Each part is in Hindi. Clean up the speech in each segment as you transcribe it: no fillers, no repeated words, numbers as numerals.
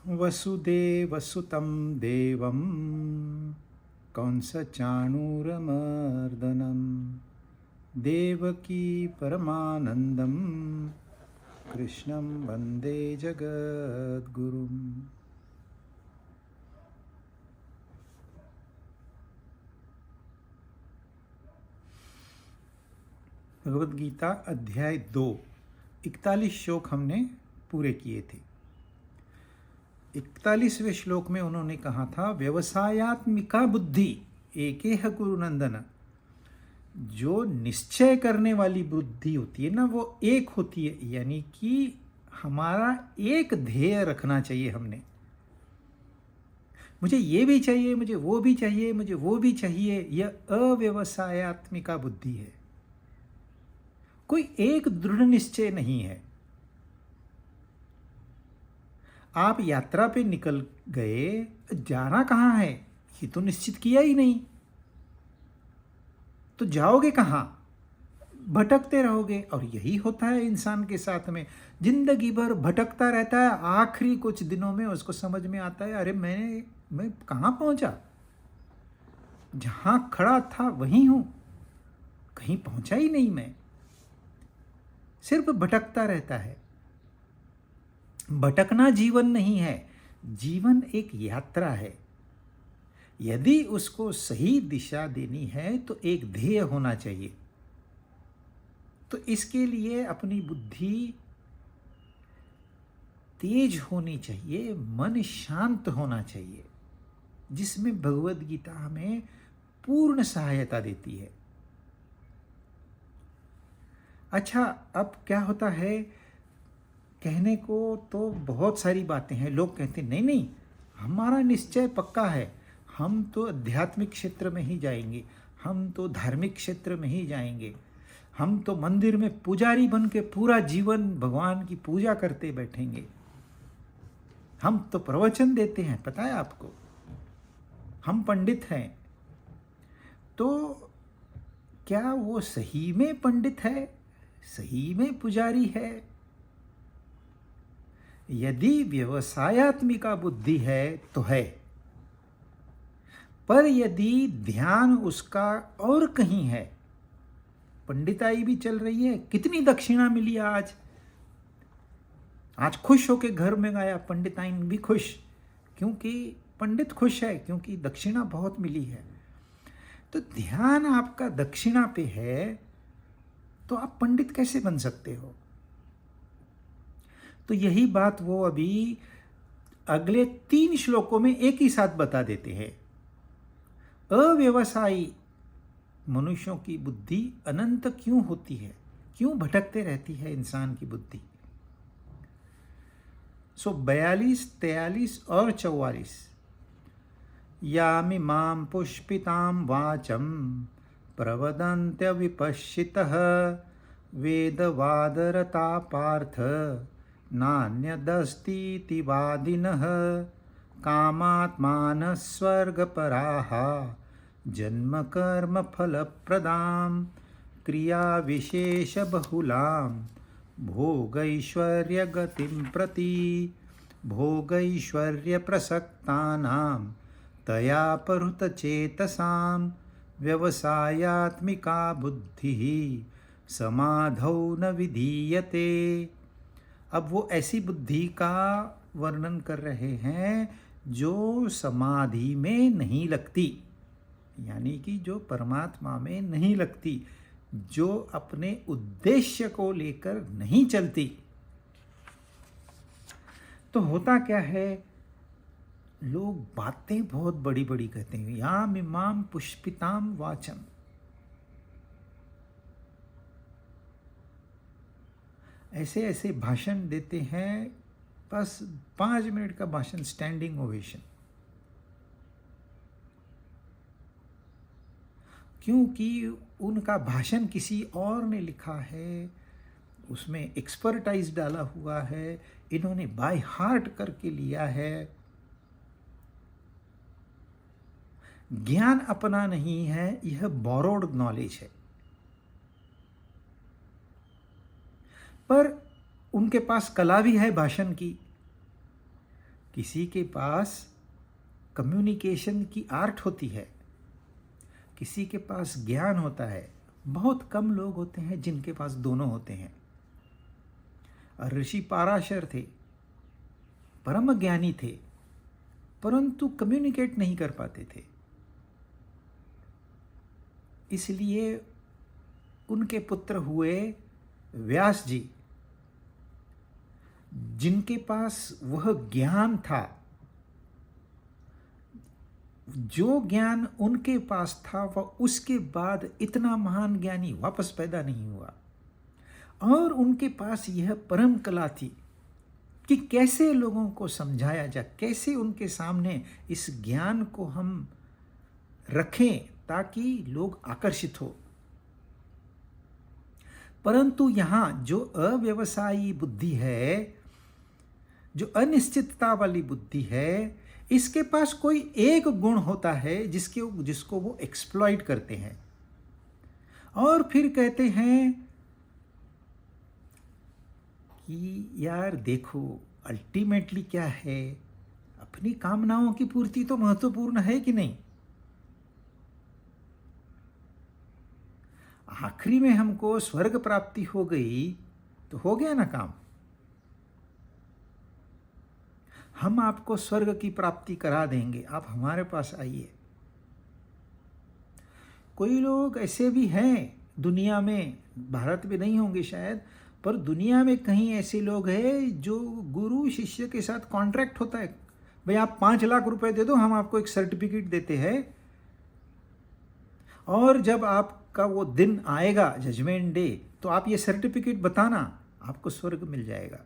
वसुदेवसुतं देवं कंसचाणूरमर्दनं देवकी परमानन्दं कृष्णं वन्दे जगद्गुरुम्। भगवद गीता अध्याय 2 41 श्लोक हमने पूरे किए थे। 41वें श्लोक में उन्होंने कहा था, व्यवसायात्मिका बुद्धि एकेह कुरुनंदन। जो निश्चय करने वाली बुद्धि होती है ना, वो एक होती है, यानी कि हमारा एक ध्येय रखना चाहिए। हमने मुझे ये भी चाहिए, मुझे वो भी चाहिए, मुझे वो भी चाहिए, यह अव्यवसायात्मिका बुद्धि है। कोई एक दृढ़ निश्चय नहीं है। आप यात्रा पे निकल गए, जाना कहाँ है ये तो निश्चित किया ही नहीं, तो जाओगे कहाँ? भटकते रहोगे। और यही होता है इंसान के साथ में, जिंदगी भर भटकता रहता है। आखिरी कुछ दिनों में उसको समझ में आता है, अरे मैं कहाँ पहुंचा? जहां खड़ा था वहीं हूं, कहीं पहुंचा ही नहीं। मैं सिर्फ भटकता रहता है। भटकना जीवन नहीं है, जीवन एक यात्रा है। यदि उसको सही दिशा देनी है तो एक ध्येय होना चाहिए। तो इसके लिए अपनी बुद्धि तेज होनी चाहिए, मन शांत होना चाहिए, जिसमें भगवद गीता हमें पूर्ण सहायता देती है। अच्छा, अब क्या होता है, कहने को तो बहुत सारी बातें हैं। लोग कहते नहीं नहीं, हमारा निश्चय पक्का है, हम तो आध्यात्मिक क्षेत्र में ही जाएंगे, हम तो धार्मिक क्षेत्र में ही जाएंगे, हम तो मंदिर में पुजारी बन के पूरा जीवन भगवान की पूजा करते बैठेंगे, हम तो प्रवचन देते हैं, पता है आपको, हम पंडित हैं। तो क्या वो सही में पंडित है, सही में पुजारी है? यदि व्यवसायात्मिका बुद्धि है तो है, पर यदि ध्यान उसका और कहीं है, पंडिताई भी चल रही है, कितनी दक्षिणा मिली आज खुश होके घर में गया, पंडिताइन भी खुश, क्योंकि पंडित खुश है, क्योंकि दक्षिणा बहुत मिली है। तो ध्यान आपका दक्षिणा पे है तो आप पंडित कैसे बन सकते हो? तो यही बात वो अभी अगले 3 श्लोकों में एक ही साथ बता देते हैं। अव्यवसायी मनुष्यों की बुद्धि अनंत क्यों होती है, क्यों भटकते रहती है इंसान की बुद्धि? 42, 43 और 44। यामिमां पुष्पितां वाचं प्रवदन्त्य विपश्चितः वेदवादरता पार्थ नान्यदस्तीति वादिनः कामात्मानः स्वर्गपराः जन्मकर्मफलप्रदां क्रियाविशेषबहुलां भोगैश्वर्यगतिं प्रति भोगैश्वर्यप्रसक्तानां तया परुतचेतसां व्यवसायात्मिका बुद्धिः समाधौ न विधीयते। अब वो ऐसी बुद्धि का वर्णन कर रहे हैं जो समाधि में नहीं लगती, यानी कि जो परमात्मा में नहीं लगती, जो अपने उद्देश्य को लेकर नहीं चलती। तो होता क्या है, लोग बातें बहुत बड़ी बड़ी कहते हैं, याम इमाम पुष्पिताम वाचम। ऐसे ऐसे भाषण देते हैं, बस 5 मिनट का भाषण, स्टैंडिंग ओवेशन, क्योंकि उनका भाषण किसी और ने लिखा है, उसमें एक्सपर्टाइज डाला हुआ है, इन्होंने बाय हार्ट करके लिया है। ज्ञान अपना नहीं है, यह बोरोड नॉलेज है। पर उनके पास कला भी है भाषण की, किसी के पास कम्युनिकेशन की आर्ट होती है, किसी के पास ज्ञान होता है। बहुत कम लोग होते हैं जिनके पास दोनों होते हैं। ऋषि पाराशर थे, परम ज्ञानी थे, परंतु कम्युनिकेट नहीं कर पाते थे। इसलिए उनके पुत्र हुए व्यास जी, जिनके पास वह ज्ञान था, जो ज्ञान उनके पास था वह उसके बाद इतना महान ज्ञानी वापस पैदा नहीं हुआ। और उनके पास यह परम कला थी कि कैसे लोगों को समझाया जाए, कैसे उनके सामने इस ज्ञान को हम रखें ताकि लोग आकर्षित हो। परंतु यहाँ जो अव्यवसायी बुद्धि है, जो अनिश्चितता वाली बुद्धि है, इसके पास कोई एक गुण होता है जिसको वो एक्सप्लॉइट करते हैं और फिर कहते हैं कि यार देखो अल्टीमेटली क्या है, अपनी कामनाओं की पूर्ति तो महत्वपूर्ण है कि नहीं। आखिरी में हमको स्वर्ग प्राप्ति हो गई तो हो गया ना काम। हम आपको स्वर्ग की प्राप्ति करा देंगे, आप हमारे पास आइए। कोई लोग ऐसे भी हैं दुनिया में, भारत में नहीं होंगे शायद, पर दुनिया में कहीं ऐसे लोग हैं जो गुरु शिष्य के साथ कॉन्ट्रैक्ट होता है, भाई आप 5 लाख रुपए दे दो, हम आपको एक सर्टिफिकेट देते हैं, और जब आपका वो दिन आएगा जजमेंट डे तो आप ये सर्टिफिकेट बताना, आपको स्वर्ग मिल जाएगा।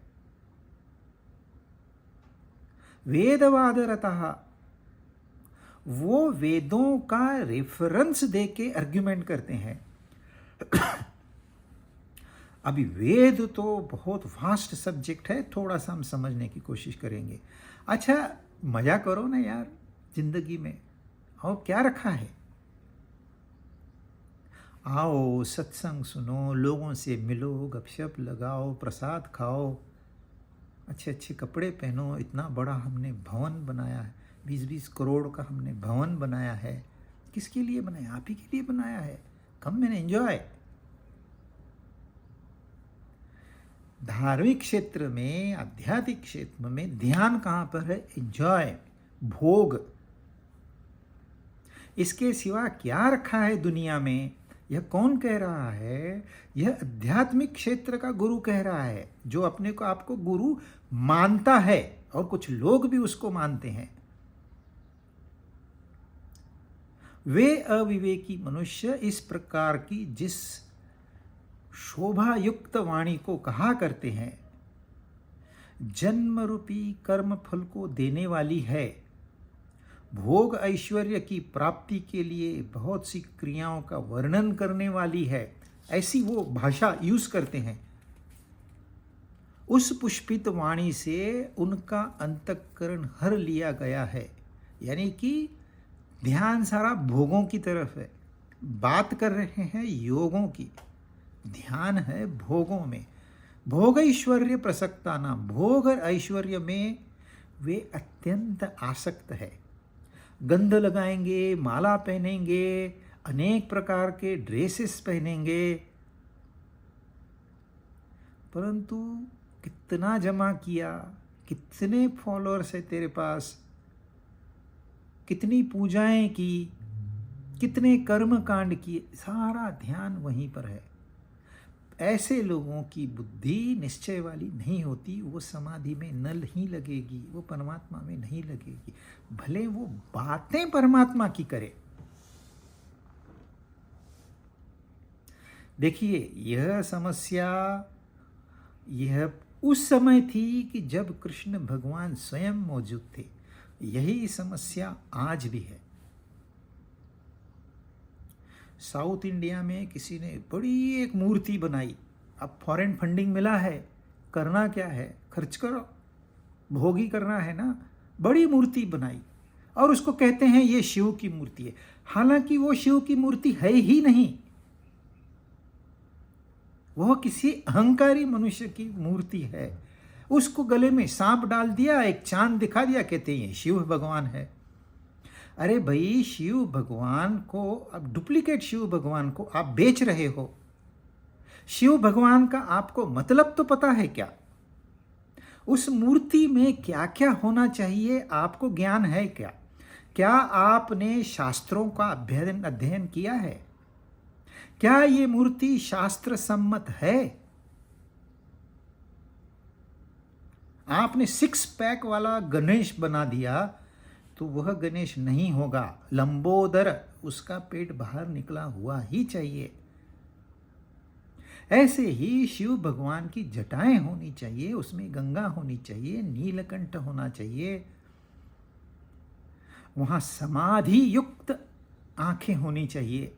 वेदवादरतः, वो वेदों का रेफरेंस देके आर्ग्यूमेंट करते हैं। अभी वेद तो बहुत वास्ट सब्जेक्ट है, थोड़ा सा हम समझने की कोशिश करेंगे। अच्छा मजा करो ना यार जिंदगी में, और क्या रखा है। आओ सत्संग सुनो, लोगों से मिलो, गपशप लगाओ, प्रसाद खाओ, अच्छे अच्छे कपड़े पहनो। इतना बड़ा हमने भवन बनाया है, 20-20 करोड़ का हमने भवन बनाया है। किसके लिए बनाया? आप ही के लिए बनाया है। Come and enjoy. धार्मिक क्षेत्र में, आध्यात्मिक क्षेत्र में ध्यान कहाँ पर है? एंजॉय, भोग। इसके सिवा क्या रखा है दुनिया में? यह कौन कह रहा है? यह आध्यात्मिक क्षेत्र का गुरु कह रहा है, जो अपने को आपको गुरु मानता है, और कुछ लोग भी उसको मानते हैं। वे अविवेकी मनुष्य इस प्रकार की जिस शोभा युक्त वाणी को कहा करते हैं, जन्म रूपी कर्म फल को देने वाली है, भोग ऐश्वर्य की प्राप्ति के लिए बहुत सी क्रियाओं का वर्णन करने वाली है, ऐसी वो भाषा यूज करते हैं। उस पुष्पित वाणी से उनका अंतःकरण हर लिया गया है, यानी कि ध्यान सारा भोगों की तरफ है। बात कर रहे हैं योगों की, ध्यान है भोगों में। भोग ऐश्वर्य प्रसक्ता नाम, भोग और ऐश्वर्य में वे अत्यंत आसक्त है। गंध लगाएंगे, माला पहनेंगे, अनेक प्रकार के ड्रेसेस पहनेंगे, परंतु कितना जमा किया, कितने फॉलोअर्स है तेरे पास, कितनी पूजाएं की, कितने कर्म कांड किए, सारा ध्यान वहीं पर है। ऐसे लोगों की बुद्धि निश्चय वाली नहीं होती, वो समाधि में नहीं लगेगी, वो परमात्मा में नहीं लगेगी, भले वो बातें परमात्मा की करे। देखिए यह समस्या यह उस समय थी कि जब कृष्ण भगवान स्वयं मौजूद थे। यही समस्या आज भी है। साउथ इंडिया में किसी ने बड़ी एक मूर्ति बनाई, अब फॉरेन फंडिंग मिला है, करना क्या है, खर्च करो, भोगी करना है ना। बड़ी मूर्ति बनाई और उसको कहते हैं ये शिव की मूर्ति है, हालांकि वो शिव की मूर्ति है ही नहीं, वह किसी अहंकारी मनुष्य की मूर्ति है। उसको गले में सांप डाल दिया, एक चांद दिखा दिया, कहते हैं ये शिव भगवान है। अरे भाई, शिव भगवान को, अब डुप्लीकेट शिव भगवान को आप बेच रहे हो। शिव भगवान का आपको मतलब तो पता है क्या? उस मूर्ति में क्या क्या होना चाहिए आपको ज्ञान है क्या? क्या आपने शास्त्रों का अध्ययन किया है? क्या ये मूर्ति शास्त्र सम्मत है? आपने 6 पैक वाला गणेश बना दिया तो वह गणेश नहीं होगा, लंबोदर, उसका पेट बाहर निकला हुआ ही चाहिए। ऐसे ही शिव भगवान की जटाएं होनी चाहिए, उसमें गंगा होनी चाहिए, नीलकंठ होना चाहिए, वहां समाधि युक्त आंखें होनी चाहिए।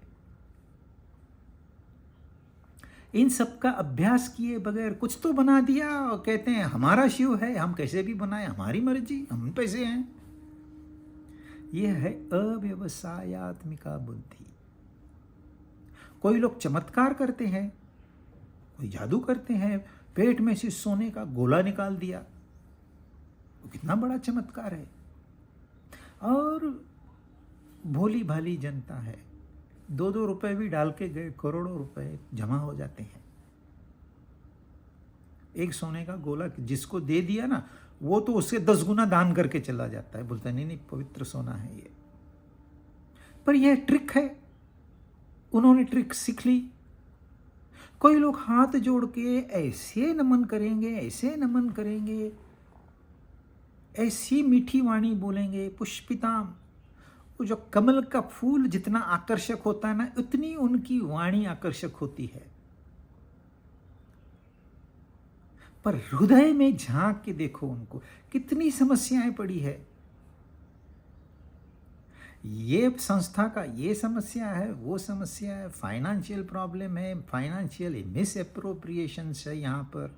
इन सब का अभ्यास किए बगैर कुछ तो बना दिया और कहते हैं हमारा शिव है, हम कैसे भी बनाए, हमारी मर्जी, हम पैसे हैं। यह है अव्यवसायत्मिका बुद्धि। कोई लोग चमत्कार करते हैं, कोई जादू करते हैं, पेट में से सोने का गोला निकाल दिया, वो कितना बड़ा चमत्कार है। और भोली भाली जनता है, 2-2 रुपए भी डाल के गए, करोड़ों रुपए जमा हो जाते हैं। एक सोने का गोला जिसको दे दिया ना, वो तो उससे 10 गुना दान करके चला जाता है, बोलता है नहीं नहीं पवित्र सोना है ये। पर यह ट्रिक है, उन्होंने ट्रिक सीख ली। कोई लोग हाथ जोड़ के ऐसे नमन करेंगे, ऐसे नमन करेंगे, ऐसी मीठी वाणी बोलेंगे, पुष्पिताम, वो जो कमल का फूल जितना आकर्षक होता है ना, उतनी उनकी वाणी आकर्षक होती है। पर हृदय में झांक के देखो उनको, कितनी समस्याएं पड़ी है। ये संस्था का ये समस्या है, वो समस्या है, फाइनेंशियल प्रॉब्लम है, फाइनेंशियल मिस एप्रोप्रिएशन है, यहाँ पर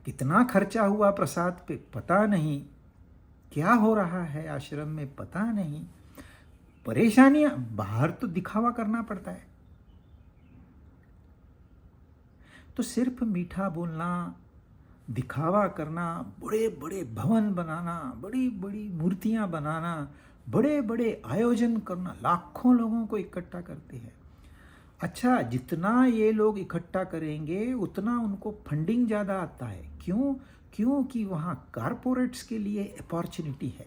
कितना खर्चा हुआ प्रसाद पे पता नहीं, क्या हो रहा है आश्रम में पता नहीं, परेशानियां, बाहर तो दिखावा करना पड़ता है। तो सिर्फ मीठा बोलना, दिखावा करना, बड़े बड़े भवन बनाना, बड़ी बड़ी मूर्तियां बनाना, बड़े बड़े आयोजन करना, लाखों लोगों को इकट्ठा करते हैं। अच्छा, जितना ये लोग इकट्ठा करेंगे उतना उनको फंडिंग ज़्यादा आता है। क्यों? क्योंकि वहाँ कारपोरेट्स के लिए अपॉर्चुनिटी है,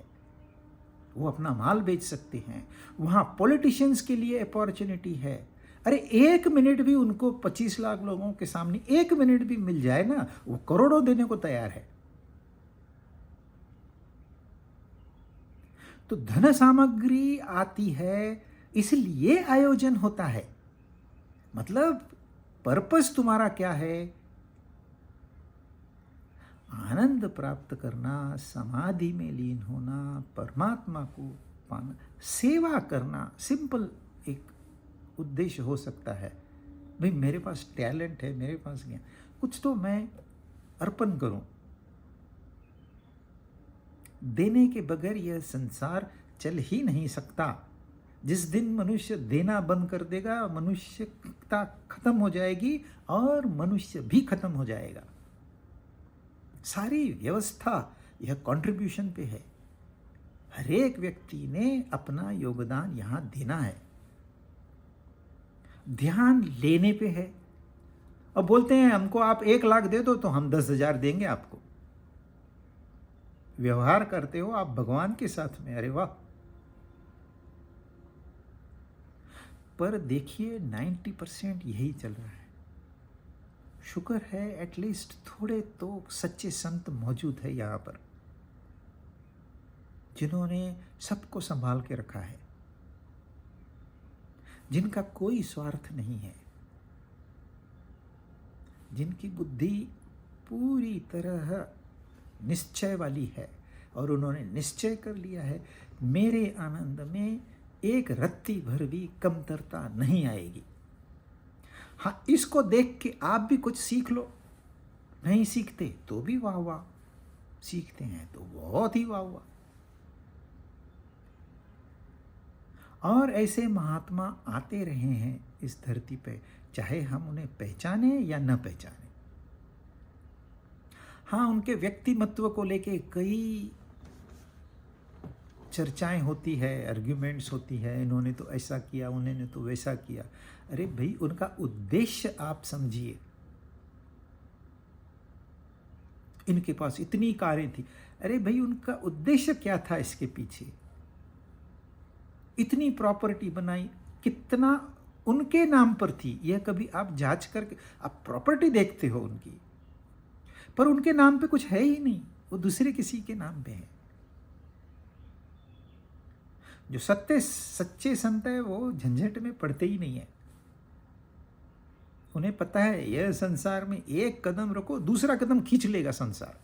वो अपना माल बेच सकते हैं। वहाँ पॉलिटिशियंस के लिए अपॉर्चुनिटी है। अरे 1 मिनट भी उनको 25 लाख लोगों के सामने 1 मिनट भी मिल जाए ना, वो करोड़ों देने को तैयार है। तो धन सामग्री आती है, इसलिए आयोजन होता है। मतलब पर्पस तुम्हारा क्या है? आनंद प्राप्त करना, समाधि में लीन होना, परमात्मा को पाना, सेवा करना। सिंपल एक उद्देश्य हो सकता है, भाई मेरे पास टैलेंट है, मेरे पास ज्ञान, कुछ तो मैं अर्पण करूं। देने के बगैर यह संसार चल ही नहीं सकता। जिस दिन मनुष्य देना बंद कर देगा, मनुष्यता खत्म हो जाएगी और मनुष्य भी खत्म हो जाएगा। सारी व्यवस्था यह कंट्रीब्यूशन पे है। हर एक व्यक्ति ने अपना योगदान यहां देना है। ध्यान लेने पे है। अब बोलते हैं हमको आप 1 लाख दे दो तो हम 10,000 देंगे आपको। व्यवहार करते हो आप भगवान के साथ में, अरे वाह। पर देखिए 90% यही चल रहा है। शुक्र है एटलीस्ट थोड़े तो सच्चे संत मौजूद है यहाँ पर, जिन्होंने सबको संभाल के रखा है, जिनका कोई स्वार्थ नहीं है, जिनकी बुद्धि पूरी तरह निश्चय वाली है और उन्होंने निश्चय कर लिया है मेरे आनंद में एक रत्ती भर भी कमतरता नहीं आएगी। हाँ, इसको देख के आप भी कुछ सीख लो। नहीं सीखते तो भी वाह वाह, सीखते हैं तो बहुत ही वाह वाह। और ऐसे महात्मा आते रहे हैं इस धरती पे, चाहे हम उन्हें पहचाने या न पहचाने। हाँ, उनके व्यक्तिमत्व को लेके कई चर्चाएं होती है, आर्ग्यूमेंट्स होती है, इन्होंने तो ऐसा किया, उन्होंने तो वैसा किया। अरे भाई, उनका उद्देश्य आप समझिए। इनके पास इतनी कारें थी, अरे भाई उनका उद्देश्य क्या था इसके पीछे? इतनी प्रॉपर्टी बनाई, कितना उनके नाम पर थी, यह कभी आप जांच करके, आप प्रॉपर्टी देखते हो उनकी, पर उनके नाम पे कुछ है ही नहीं, वो दूसरे किसी के नाम पे है। जो सच्चे संत है वो झंझट में पड़ते ही नहीं है। उन्हें पता है यह संसार में एक कदम रखो, दूसरा कदम खींच लेगा संसार।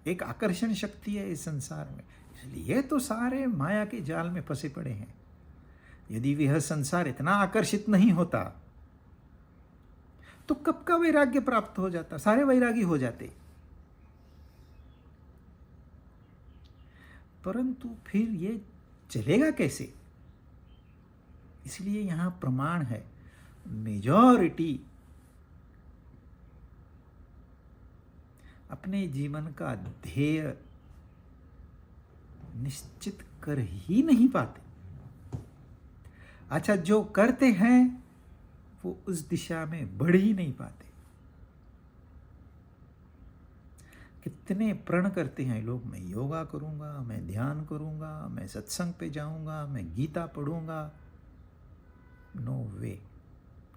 एक आकर्षण शक्ति है इस संसार में, इसलिए तो सारे माया के जाल में फंसे पड़े हैं। यदि वह संसार इतना आकर्षित नहीं होता तो कब का वैराग्य प्राप्त हो जाता, सारे वैरागी हो जाते। परंतु फिर ये चलेगा कैसे? इसलिए यहां प्रमाण है, मेजॉरिटी अपने जीवन का ध्येय निश्चित कर ही नहीं पाते। अच्छा, जो करते हैं वो उस दिशा में बढ़ ही नहीं पाते। कितने प्रण करते हैं लोग, मैं योगा करूंगा, मैं ध्यान करूंगा, मैं सत्संग पे जाऊंगा, मैं गीता पढ़ूंगा। नो वे,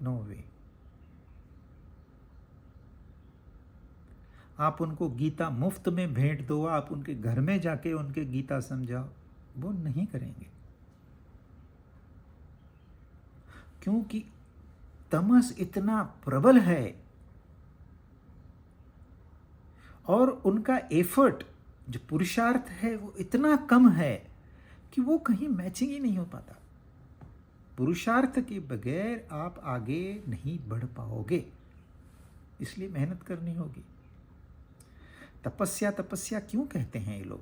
नो वे। आप उनको गीता मुफ्त में भेंट दो, आप उनके घर में जाके उनके गीता समझाओ, वो नहीं करेंगे। क्योंकि तमस इतना प्रबल है और उनका एफर्ट, जो पुरुषार्थ है वो इतना कम है कि वो कहीं मैचिंग ही नहीं हो पाता। पुरुषार्थ के बगैर आप आगे नहीं बढ़ पाओगे, इसलिए मेहनत करनी होगी। तपस्या तपस्या क्यों कहते हैं ये लोग?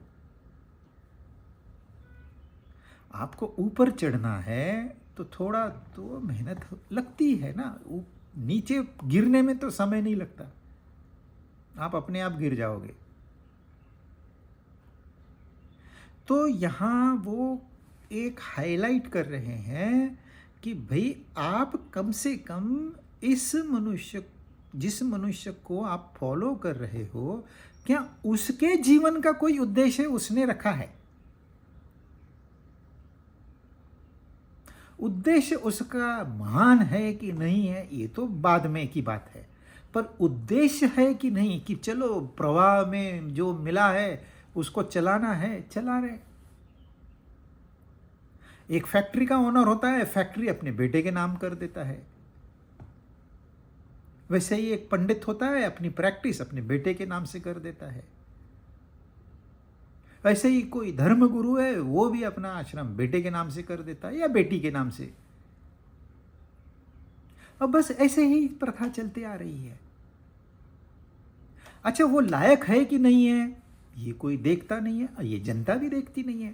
आपको ऊपर चढ़ना है तो थोड़ा तो मेहनत लगती है ना। नीचे गिरने में तो समय नहीं लगता, आप अपने आप गिर जाओगे। तो यहां वो एक हाईलाइट कर रहे हैं कि भाई आप कम से कम जिस मनुष्य को आप फॉलो कर रहे हो, क्या उसके जीवन का कोई उद्देश्य उसने रखा है? उद्देश्य उसका महान है कि नहीं है ये तो बाद में की बात है, पर उद्देश्य है कि नहीं, कि चलो प्रवाह में जो मिला है उसको चलाना है, चला रहे। एक फैक्ट्री का ओनर होता है, फैक्ट्री अपने बेटे के नाम कर देता है। वैसे ही एक पंडित होता है, अपनी प्रैक्टिस अपने बेटे के नाम से कर देता है। वैसे ही कोई धर्म गुरु है, वो भी अपना आश्रम बेटे के नाम से कर देता है या बेटी के नाम से। अब बस ऐसे ही प्रथा चलती आ रही है। अच्छा, वो लायक है कि नहीं है ये कोई देखता नहीं है, ये जनता भी देखती नहीं है।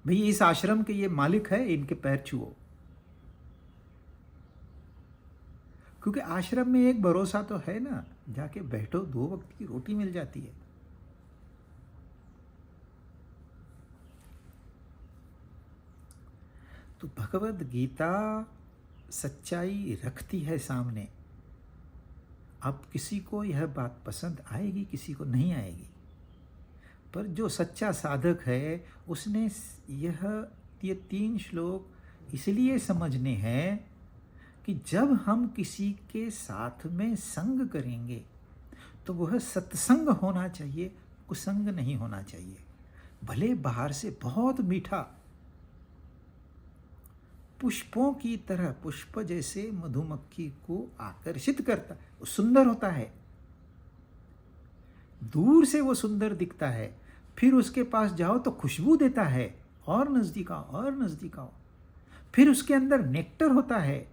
भाई इस आश्रम के ये मालिक है, इनके पैर छुओ। क्योंकि आश्रम में एक भरोसा तो है ना, जाके बैठो, 2 वक्त की रोटी मिल जाती है। तो भगवद गीता सच्चाई रखती है सामने। अब किसी को यह बात पसंद आएगी, किसी को नहीं आएगी, पर जो सच्चा साधक है उसने ये 3 श्लोक इसलिए समझने हैं कि जब हम किसी के साथ में संग करेंगे तो वह सत्संग होना चाहिए, कुसंग नहीं होना चाहिए। भले बाहर से बहुत मीठा, पुष्पों की तरह, पुष्प जैसे मधुमक्खी को आकर्षित करता, सुंदर होता है, दूर से वो सुंदर दिखता है, फिर उसके पास जाओ तो खुशबू देता है, और नजदीक आओ और नजदीक आओ, फिर उसके अंदर नेक्टर होता है।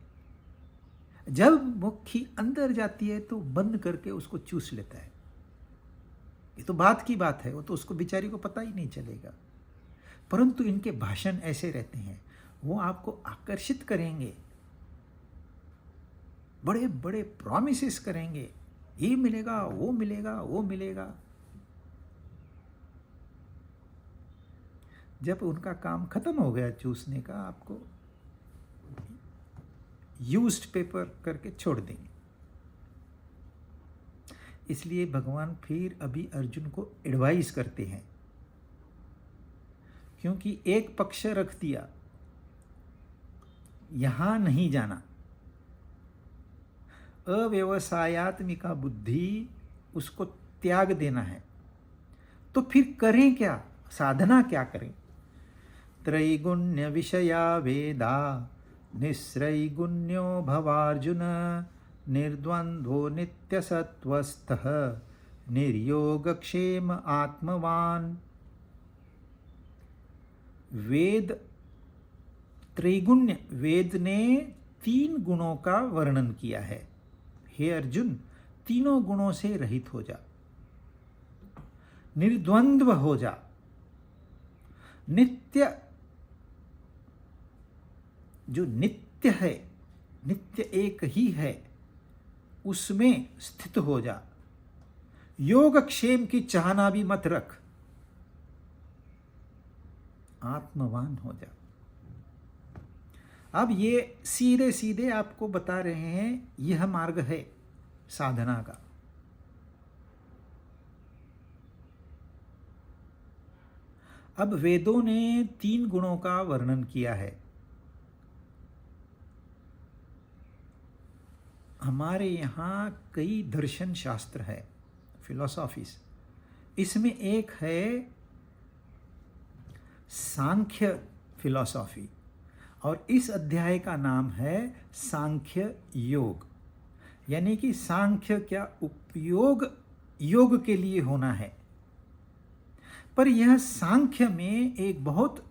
जब मक्खी अंदर जाती है तो बंद करके उसको चूस लेता है। ये तो बात की बात है, वो तो उसको बेचारी को पता ही नहीं चलेगा। परंतु इनके भाषण ऐसे रहते हैं, वो आपको आकर्षित करेंगे, बड़े बड़े प्रॉमिसेस करेंगे, ये मिलेगा, वो मिलेगा, वो मिलेगा। जब उनका काम खत्म हो गया चूसने का, आपको यूज्ड पेपर करके छोड़ देंगे। इसलिए भगवान फिर अभी अर्जुन को एडवाइस करते हैं, क्योंकि एक पक्ष रख दिया, यहां नहीं जाना। अव्यवसायत्मिका बुद्धि, उसको त्याग देना है। तो फिर करें क्या, साधना क्या करें? त्रैगुण्य विषया वेदा निस्त्रैगुण्यो भवार्जुन निर्द्वंद्वो नित्यसत्वस्थः निर्योगक्षेम आत्मवान। वेद त्रैगुण्य, वेद ने 3 गुणों का वर्णन किया है। हे अर्जुन, तीनों गुणों से रहित हो जा, निर्द्वंद्व हो जा, नित्य, जो नित्य है, नित्य एक ही है, उसमें स्थित हो जा। योगक्षेम की चाहना भी मत रख, आत्मवान हो जा। अब ये सीधे सीधे आपको बता रहे हैं, यह मार्ग है साधना का। अब वेदों ने 3 गुणों का वर्णन किया है। हमारे यहाँ कई दर्शन शास्त्र है, फिलोसॉफीज। इसमें एक है सांख्य फिलॉसफी, और इस अध्याय का नाम है सांख्य योग। यानी कि सांख्य क्या उपयोग योग के लिए होना है। पर यह सांख्य में एक बहुत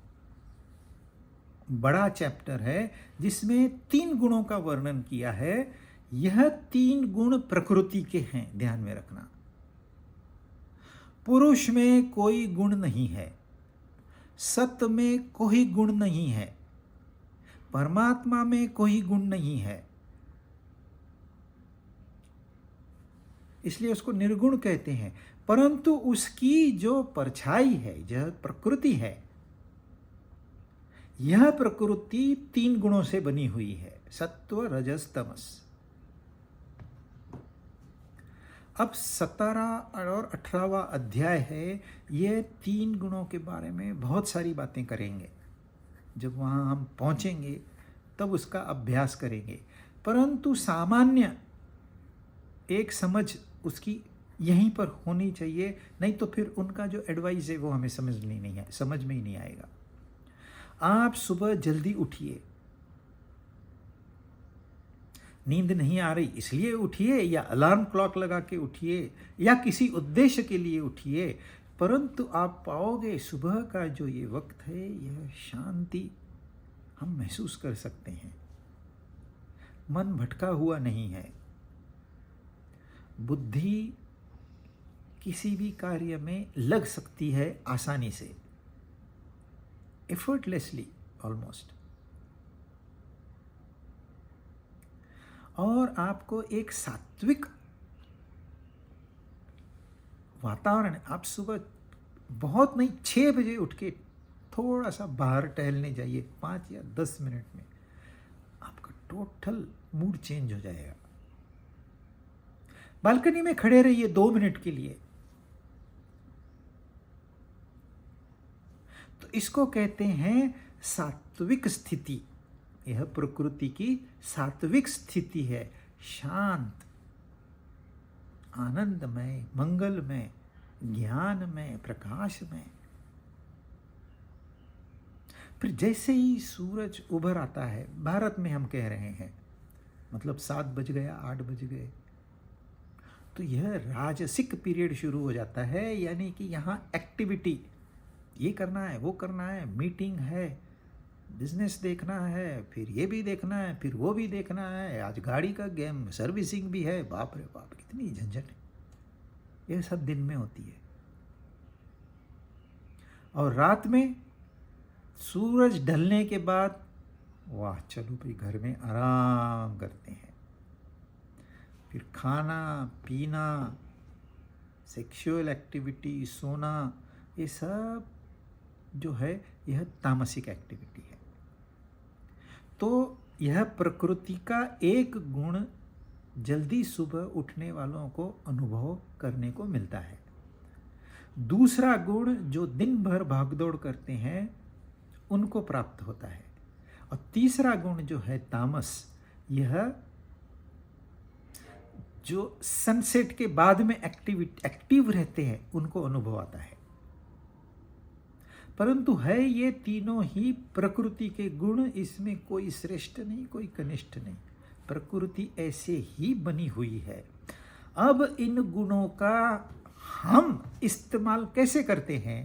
बड़ा चैप्टर है जिसमें 3 गुणों का वर्णन किया है। यह 3 गुण प्रकृति के हैं, ध्यान में रखना। पुरुष में कोई गुण नहीं है, सत्य में कोई गुण नहीं है, परमात्मा में कोई गुण नहीं है, इसलिए उसको निर्गुण कहते हैं। परंतु उसकी जो परछाई है, यह प्रकृति है, यह प्रकृति 3 गुणों से बनी हुई है, सत्व रजस तमस। अब 17 और 18वां अध्याय है, ये 3 गुणों के बारे में बहुत सारी बातें करेंगे। जब वहाँ हम पहुँचेंगे तब उसका अभ्यास करेंगे। परंतु सामान्य एक समझ उसकी यहीं पर होनी चाहिए, नहीं तो फिर उनका जो एडवाइस है वो हमें समझ में ही नहीं आएगा। आप सुबह जल्दी उठिए, नींद नहीं आ रही इसलिए उठिए, या अलार्म क्लॉक लगा के उठिए, या किसी उद्देश्य के लिए उठिए, परंतु आप पाओगे सुबह का जो ये वक्त है, यह शांति हम महसूस कर सकते हैं। मन भटका हुआ नहीं है, बुद्धि किसी भी कार्य में लग सकती है आसानी से, एफर्टलेसली ऑलमोस्ट। और आपको एक सात्विक वातावरण, आप सुबह बहुत नहीं 6 बजे उठ के थोड़ा सा बाहर टहलने जाइए, 5 या 10 मिनट में आपका टोटल मूड चेंज हो जाएगा। बालकनी में खड़े रहिए 2 मिनट के लिए, तो इसको कहते हैं सात्विक स्थिति। यह प्रकृति की सात्विक स्थिति है, शांत, आनंदमय, मंगलमय, ज्ञानमय, प्रकाशमय। फिर जैसे ही सूरज उभर आता है, भारत में हम कह रहे हैं, मतलब 7 बज गया, 8 बज गए, तो यह राजसिक पीरियड शुरू हो जाता है। यानी कि यहाँ एक्टिविटी, ये करना है, वो करना है, मीटिंग है, बिजनेस देखना है, फिर ये भी देखना है, फिर वो भी देखना है, आज गाड़ी का गेम, सर्विसिंग भी है, बाप रे बाप कितनी झंझट है। यह सब दिन में होती है। और रात में सूरज ढलने के बाद, वाह चलो भाई घर में आराम करते हैं, फिर खाना पीना, सेक्सुअल एक्टिविटी, सोना, ये सब जो है यह तामसिक एक्टिविटी है। तो यह प्रकृति का एक गुण जल्दी सुबह उठने वालों को अनुभव करने को मिलता है। दूसरा गुण जो दिन भर भागदौड़ करते हैं उनको प्राप्त होता है। और तीसरा गुण जो है तामस, यह जो सनसेट के बाद में एक्टिव रहते हैं उनको अनुभव आता है। परंतु है ये तीनों ही प्रकृति के गुण, इसमें कोई श्रेष्ठ नहीं कोई कनिष्ठ नहीं, प्रकृति ऐसे ही बनी हुई है। अब इन गुणों का हम इस्तेमाल कैसे करते हैं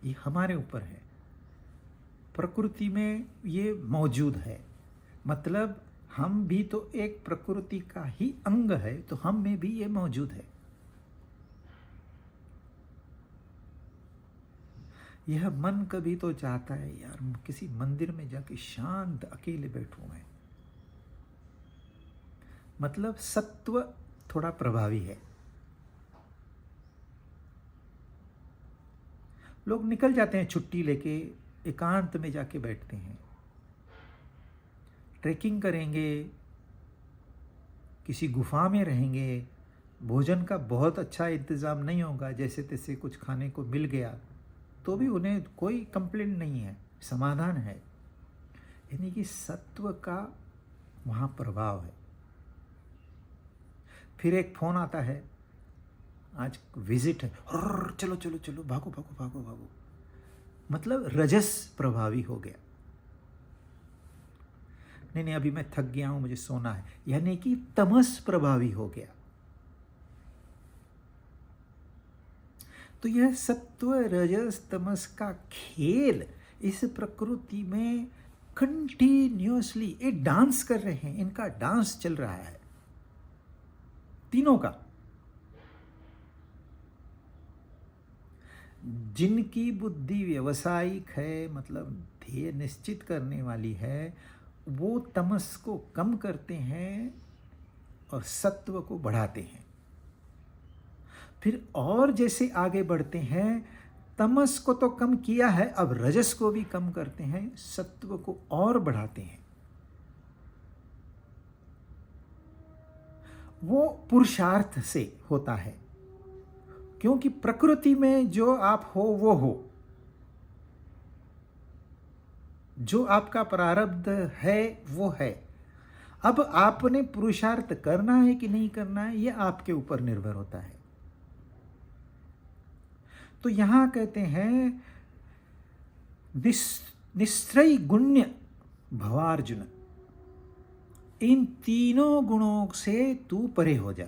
ये हमारे ऊपर है। प्रकृति में ये मौजूद है, मतलब हम भी तो एक प्रकृति का ही अंग है, तो हम में भी ये मौजूद है। यह मन कभी तो चाहता है यार किसी मंदिर में जाके शांत अकेले बैठूं मैं, मतलब सत्व थोड़ा प्रभावी है। लोग निकल जाते हैं छुट्टी लेके, एकांत में जाके बैठते हैं, ट्रैकिंग करेंगे, किसी गुफा में रहेंगे, भोजन का बहुत अच्छा इंतज़ाम नहीं होगा, जैसे तैसे कुछ खाने को मिल गया तो भी उन्हें कोई कंप्लेंट नहीं है, समाधान है। यानी कि सत्व का वहाँ प्रभाव है। फिर एक फोन आता है, आज विजिट है, और चलो चलो चलो भागो भागो भागो भागो, मतलब रजस प्रभावी हो गया। नहीं नहीं अभी मैं थक गया हूं, मुझे सोना है, यानी कि तमस प्रभावी हो गया। तो यह सत्व रजस तमस का खेल इस प्रकृति में कंटिन्यूअसली ये डांस कर रहे हैं, इनका डांस चल रहा है तीनों का। जिनकी बुद्धि व्यवसायिक है, मतलब ध्येय निश्चित करने वाली है, वो तमस को कम करते हैं और सत्व को बढ़ाते हैं। फिर और जैसे आगे बढ़ते हैं, तमस को तो कम किया है, अब रजस को भी कम करते हैं, सत्व को और बढ़ाते हैं। वो पुरुषार्थ से होता है, क्योंकि प्रकृति में जो आप हो वो हो, जो आपका प्रारब्ध है वो है। अब आपने पुरुषार्थ करना है कि नहीं करना है ये आपके ऊपर निर्भर होता है। तो यहां कहते हैं निश्चय गुण्य भवार्जुन, इन तीनों गुणों से तू परे हो जा।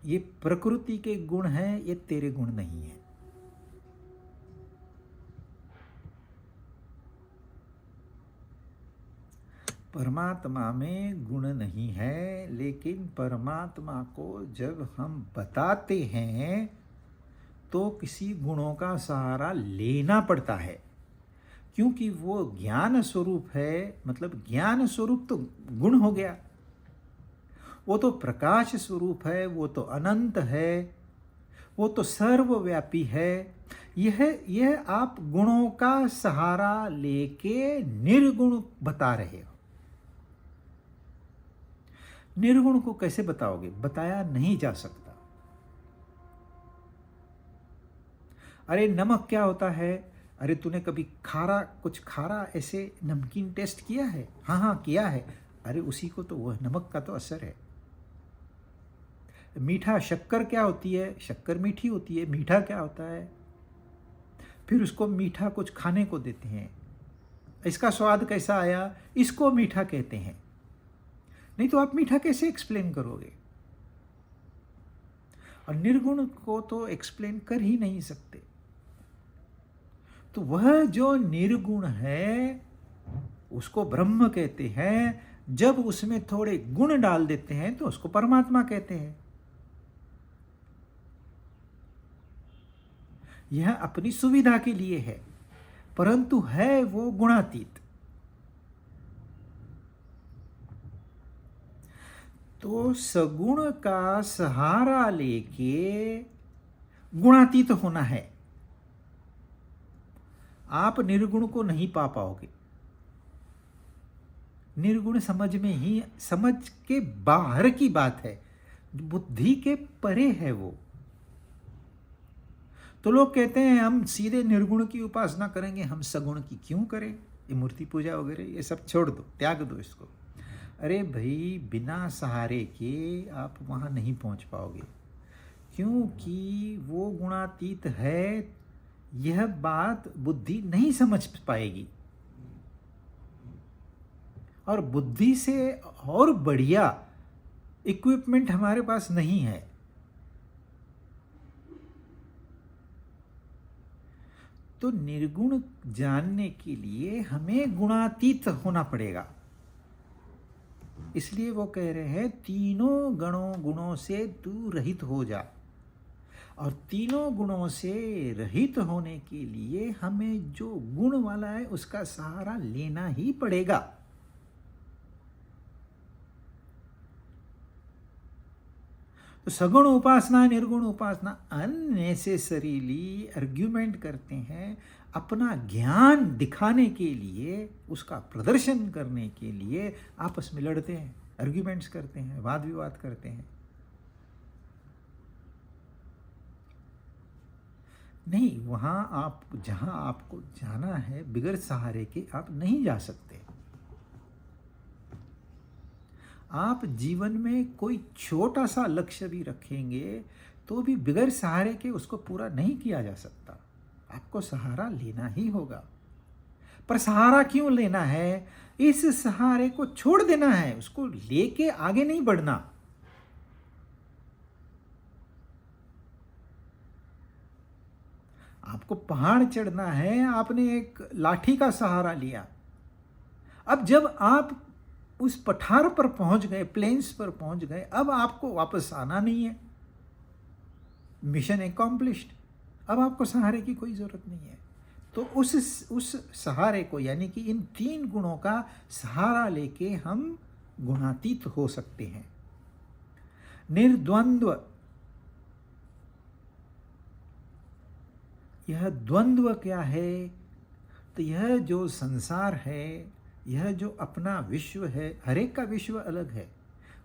ये प्रकृति के गुण हैं, ये तेरे गुण नहीं है। परमात्मा में गुण नहीं है, लेकिन परमात्मा को जब हम बताते हैं तो किसी गुणों का सहारा लेना पड़ता है, क्योंकि वो ज्ञान स्वरूप है। मतलब ज्ञान स्वरूप तो गुण हो गया, वो तो प्रकाश स्वरूप है, वो तो अनंत है, वो तो सर्वव्यापी है। यह आप गुणों का सहारा लेके निर्गुण बता रहे हो। निर्गुण को कैसे बताओगे? बताया नहीं जा सकता। अरे नमक क्या होता है? अरे तूने कभी कुछ खारा ऐसे नमकीन टेस्ट किया है? हाँ हाँ किया है। अरे उसी को तो वह नमक का तो असर है। मीठा शक्कर क्या होती है? शक्कर मीठी होती है। मीठा क्या होता है? फिर उसको मीठा कुछ खाने को देते हैं, इसका स्वाद कैसा आया, इसको मीठा कहते हैं। नहीं तो आप मीठा कैसे एक्सप्लेन करोगे? और निर्गुण को तो एक्सप्लेन कर ही नहीं सकते। तो वह जो निर्गुण है उसको ब्रह्म कहते हैं। जब उसमें थोड़े गुण डाल देते हैं तो उसको परमात्मा कहते हैं। यह अपनी सुविधा के लिए है, परंतु है वो गुणातीत। तो सगुण का सहारा लेके गुणातीत होना है। आप निर्गुण को नहीं पा पाओगे। निर्गुण समझ में ही, समझ के बाहर की बात है, बुद्धि के परे है वो। तो लोग कहते हैं हम सीधे निर्गुण की उपासना करेंगे, हम सगुण की क्यों करें? ये मूर्ति पूजा वगैरह ये सब छोड़ दो, त्याग दो इसको। अरे भाई, बिना सहारे के आप वहाँ नहीं पहुँच पाओगे, क्योंकि वो गुणातीत है। यह बात बुद्धि नहीं समझ पाएगी, और बुद्धि से और बढ़िया इक्विपमेंट हमारे पास नहीं है। तो निर्गुण जानने के लिए हमें गुणातीत होना पड़ेगा। इसलिए वो कह रहे हैं तीनों गुणों से तू रहित हो जा। और तीनों गुणों से रहित होने के लिए हमें जो गुण वाला है उसका सहारा लेना ही पड़ेगा। तो सगुण उपासना, निर्गुण उपासना अननेसेसरीली आर्ग्यूमेंट करते हैं, अपना ज्ञान दिखाने के लिए, उसका प्रदर्शन करने के लिए आपस में लड़ते हैं, आर्ग्यूमेंट्स करते हैं, वाद विवाद करते हैं। नहीं, वहाँ आप जहाँ आपको जाना है बिगड़ सहारे के आप नहीं जा सकते। आप जीवन में कोई छोटा सा लक्ष्य भी रखेंगे तो भी बिगड़ सहारे के उसको पूरा नहीं किया जा सकता। आपको सहारा लेना ही होगा। पर सहारा क्यों लेना है? इस सहारे को छोड़ देना है, उसको लेके आगे नहीं बढ़ना। आपको पहाड़ चढ़ना है, आपने एक लाठी का सहारा लिया। अब जब आप उस पठार पर पहुंच गए, प्लेन्स पर पहुंच गए, अब आपको वापस आना नहीं है। मिशन एकॉम्प्लिश्ड। अब आपको सहारे की कोई जरूरत नहीं है। तो उस सहारे को, यानी कि इन तीन गुणों का सहारा लेके हम गुणातीत हो सकते हैं। निर्द्वंद्व, यह द्वंद्व क्या है? तो यह जो संसार है, यह जो अपना विश्व है, हर एक का विश्व अलग है।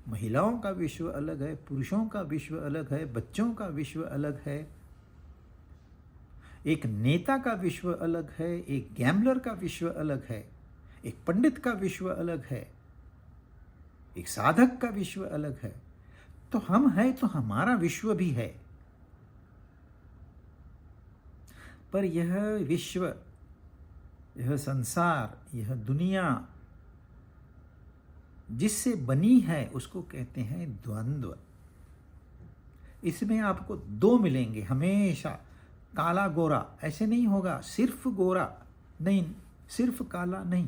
महिलाओं का विश्व अलग है, पुरुषों का विश्व अलग है, बच्चों का विश्व अलग है, एक नेता का विश्व अलग है, एक गैम्बलर का विश्व अलग है, एक पंडित का विश्व अलग है, एक साधक का विश्व अलग है। तो हम हैं तो हमारा विश्व भी है। पर यह विश्व, यह संसार, यह दुनिया जिससे बनी है उसको कहते हैं द्वंद्व। इसमें आपको दो मिलेंगे हमेशा, काला गोरा। ऐसे नहीं होगा सिर्फ गोरा नहीं, सिर्फ काला नहीं।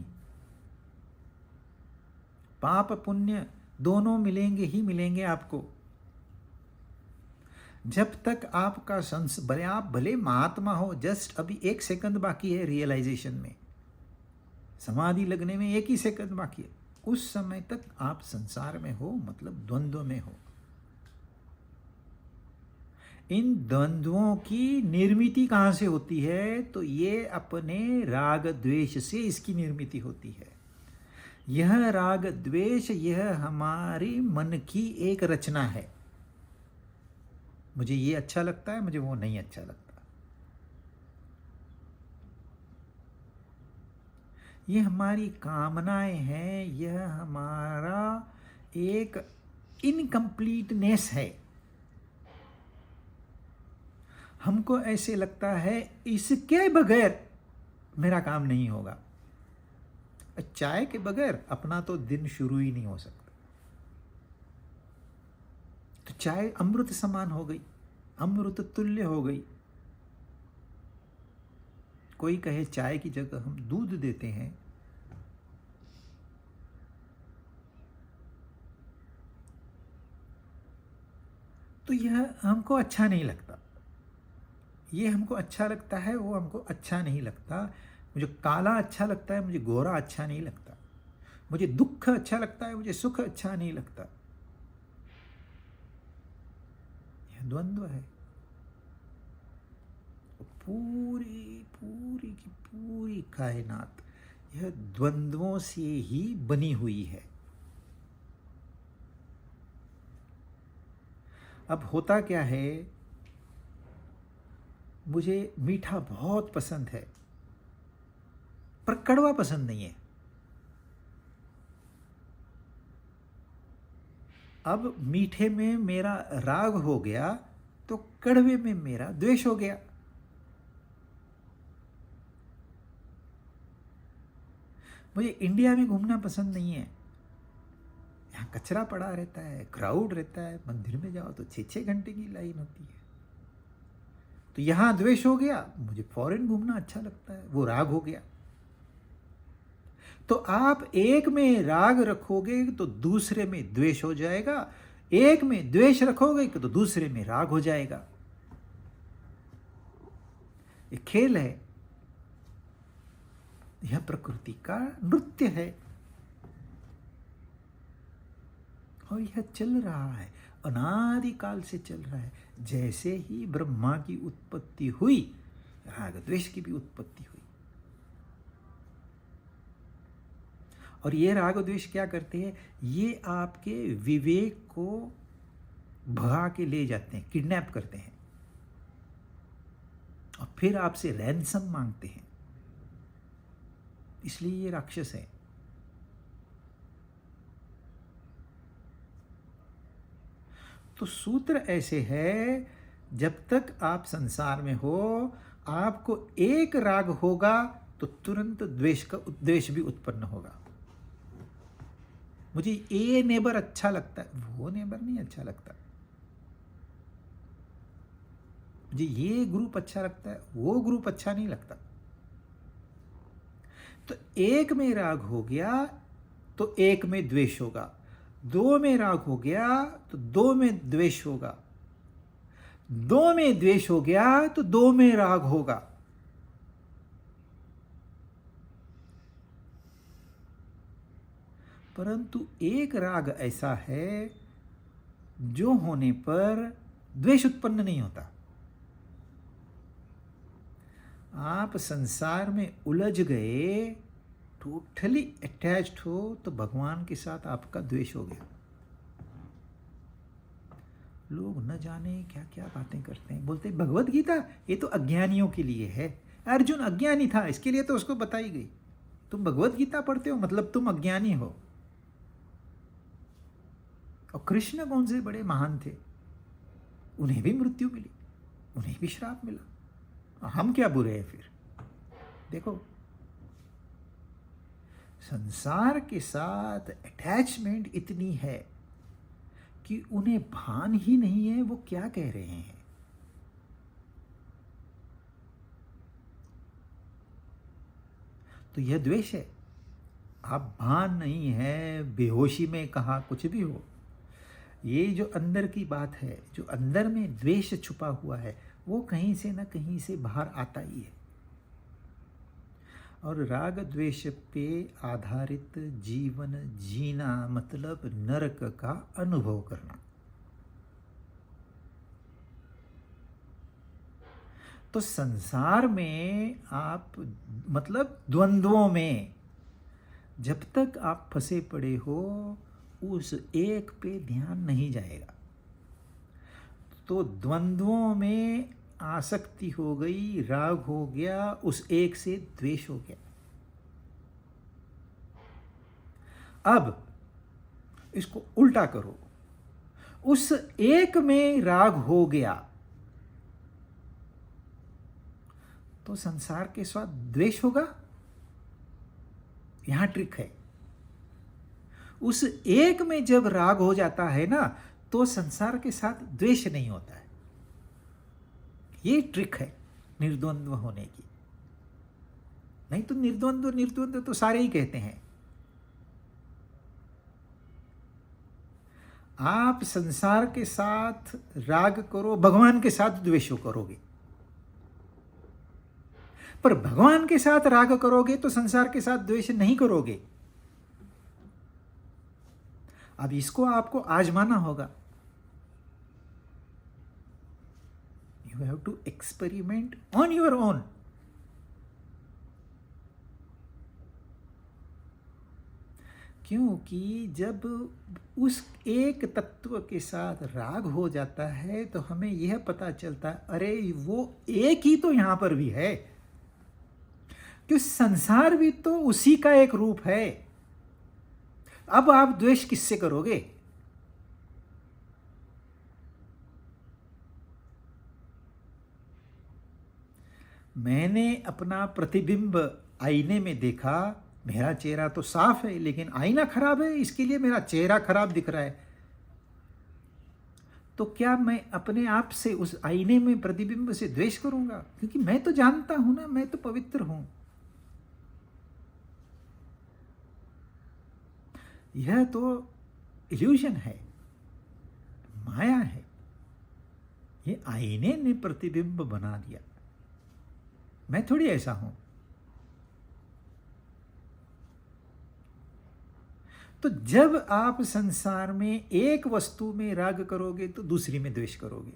पाप पुण्य दोनों मिलेंगे ही मिलेंगे आपको। जब तक आपका आप भले महात्मा हो, जस्ट अभी 1 सेकंड बाकी है रियलाइजेशन में, समाधि लगने में 1 ही सेकंड बाकी है, उस समय तक आप संसार में हो, मतलब द्वंद्व में हो। इन द्वंद्वों की निर्मिति कहाँ से होती है? तो ये अपने राग द्वेष से इसकी निर्मिति होती है। यह राग द्वेष, यह हमारी मन की एक रचना है। मुझे ये अच्छा लगता है, मुझे वो नहीं अच्छा लगता। ये हमारी कामनाएं हैं, यह हमारा एक इनकम्प्लीटनेस है। हमको ऐसे लगता है इसके बगैर मेरा काम नहीं होगा। चाय के बगैर अपना तो दिन शुरू ही नहीं हो सकता। तो चाय अमृत समान हो गई, अमृत तुल्य हो गई। कोई कहे चाय की जगह हम दूध देते हैं, तो यह हमको अच्छा नहीं लगता। ये हमको अच्छा लगता है, वो हमको अच्छा नहीं लगता। मुझे काला अच्छा लगता है, मुझे गोरा अच्छा नहीं लगता। मुझे दुख अच्छा लगता है, मुझे सुख अच्छा नहीं लगता। द्वंद्व है। पूरी पूरी की पूरी कायनात यह द्वंद्वों से ही बनी हुई है। अब होता क्या है, मुझे मीठा बहुत पसंद है पर कड़वा पसंद नहीं है। अब मीठे में मेरा राग हो गया तो कड़वे में मेरा द्वेष हो गया। मुझे इंडिया में घूमना पसंद नहीं है, यहाँ कचरा पड़ा रहता है, क्राउड रहता है, मंदिर में जाओ तो 6-6 घंटे की लाइन होती है, तो यहाँ द्वेष हो गया। मुझे फॉरेन घूमना अच्छा लगता है, वो राग हो गया। तो आप एक में राग रखोगे तो दूसरे में द्वेष हो जाएगा, एक में द्वेष रखोगे तो दूसरे में राग हो जाएगा। ये खेल है, यह प्रकृति का नृत्य है और यह चल रहा है, अनादिकाल से चल रहा है। जैसे ही ब्रह्मा की उत्पत्ति हुई, राग द्वेष की भी उत्पत्ति हुई। और ये राग द्वेष क्या करते हैं, ये आपके विवेक को भगा के ले जाते हैं, किडनैप करते हैं और फिर आपसे रैंसम मांगते हैं। इसलिए ये राक्षस है। तो सूत्र ऐसे है, जब तक आप संसार में हो, आपको एक राग होगा तो तुरंत द्वेष भी उत्पन्न होगा। मुझे ये नेबर अच्छा लगता है, वो नेबर नहीं अच्छा लगता। मुझे ये ग्रुप अच्छा लगता है, वो ग्रुप अच्छा नहीं लगता। तो एक में राग हो गया तो एक में द्वेष होगा, दो में राग हो गया तो दो में द्वेष होगा, दो में द्वेष हो गया तो दो में राग होगा। परंतु एक राग ऐसा है जो होने पर द्वेष उत्पन्न नहीं होता। आप संसार में उलझ गए, टोटली अटैच्ड हो, तो भगवान के साथ आपका द्वेष हो गया। लोग न जाने क्या क्या बातें करते हैं, बोलते हैं भगवत गीता ये तो अज्ञानियों के लिए है। अर्जुन अज्ञानी था, इसके लिए तो उसको बताई गई। तुम भगवत गीता पढ़ते हो मतलब तुम अज्ञानी हो। और कृष्ण कौन से बड़े महान थे, उन्हें भी मृत्यु मिली, उन्हें भी श्राप मिला, हम क्या बुरे हैं फिर। देखो, संसार के साथ अटैचमेंट इतनी है कि उन्हें भान ही नहीं है वो क्या कह रहे हैं। तो यह द्वेष है। आप भान नहीं है, बेहोशी में कहा कुछ भी हो, ये जो अंदर की बात है, जो अंदर में द्वेष छुपा हुआ है, वो कहीं से ना कहीं से बाहर आता ही है। और राग द्वेष पे आधारित जीवन जीना मतलब नरक का अनुभव करना। तो संसार में आप मतलब द्वंद्वों में जब तक आप फंसे पड़े हो, उस एक पे ध्यान नहीं जाएगा। तो द्वंद्वों में आसक्ति हो गई, राग हो गया, उस एक से द्वेष हो गया। अब इसको उल्टा करो, उस एक में राग हो गया तो संसार के साथ द्वेष होगा। यहां ट्रिक है। उस एक में जब राग हो जाता है ना, तो संसार के साथ द्वेष नहीं होता है। ये ट्रिक है निर्द्वंद्व होने की। नहीं तो निर्द्वंद्व निर्द्वंद्व तो सारे ही कहते हैं। आप संसार के साथ राग करो, भगवान के साथ द्वेष करोगे। पर भगवान के साथ राग करोगे तो संसार के साथ द्वेष नहीं करोगे। अब इसको आपको आजमाना होगा। To experiment on your own. क्योंकि जब उस एक तत्व के साथ राग हो जाता है तो हमें यह पता चलता है, अरे वो एक ही तो यहां पर भी है, कि संसार भी तो उसी का एक रूप है। अब आप द्वेष किससे करोगे? मैंने अपना प्रतिबिंब आईने में देखा, मेरा चेहरा तो साफ है लेकिन आईना खराब है, इसके लिए मेरा चेहरा खराब दिख रहा है। तो क्या मैं अपने आप से, उस आईने में प्रतिबिंब से द्वेष करूंगा? क्योंकि मैं तो जानता हूं ना, मैं तो पवित्र हूं। यह तो इल्यूजन है, माया है। ये आईने ने प्रतिबिंब बना दिया, मैं थोड़ी ऐसा हूं। तो जब आप संसार में एक वस्तु में राग करोगे तो दूसरी में द्वेष करोगे।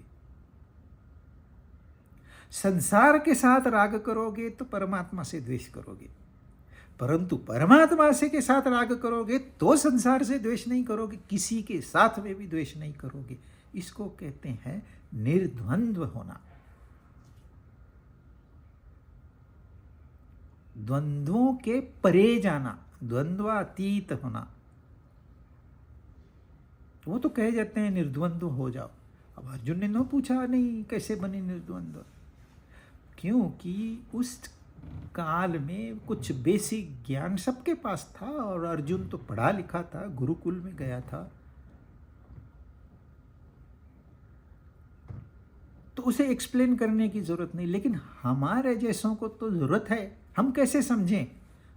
संसार के साथ राग करोगे तो परमात्मा से द्वेष करोगे, परंतु परमात्मा से के साथ राग करोगे तो संसार से द्वेष नहीं करोगे, किसी के साथ में भी द्वेष नहीं करोगे। इसको कहते हैं निर्द्वंद्व होना, द्वंद्वों के परे जाना, द्वंद्वातीत होना। वो तो कह जाते हैं निर्द्वंद्व हो जाओ। अब अर्जुन ने न पूछा नहीं कैसे बने निर्द्वंद्व, क्योंकि उस काल में कुछ बेसिक ज्ञान सबके पास था और अर्जुन तो पढ़ा लिखा था, गुरुकुल में गया था, तो उसे एक्सप्लेन करने की जरूरत नहीं। लेकिन हमारे जैसों को तो जरूरत है, हम कैसे समझें?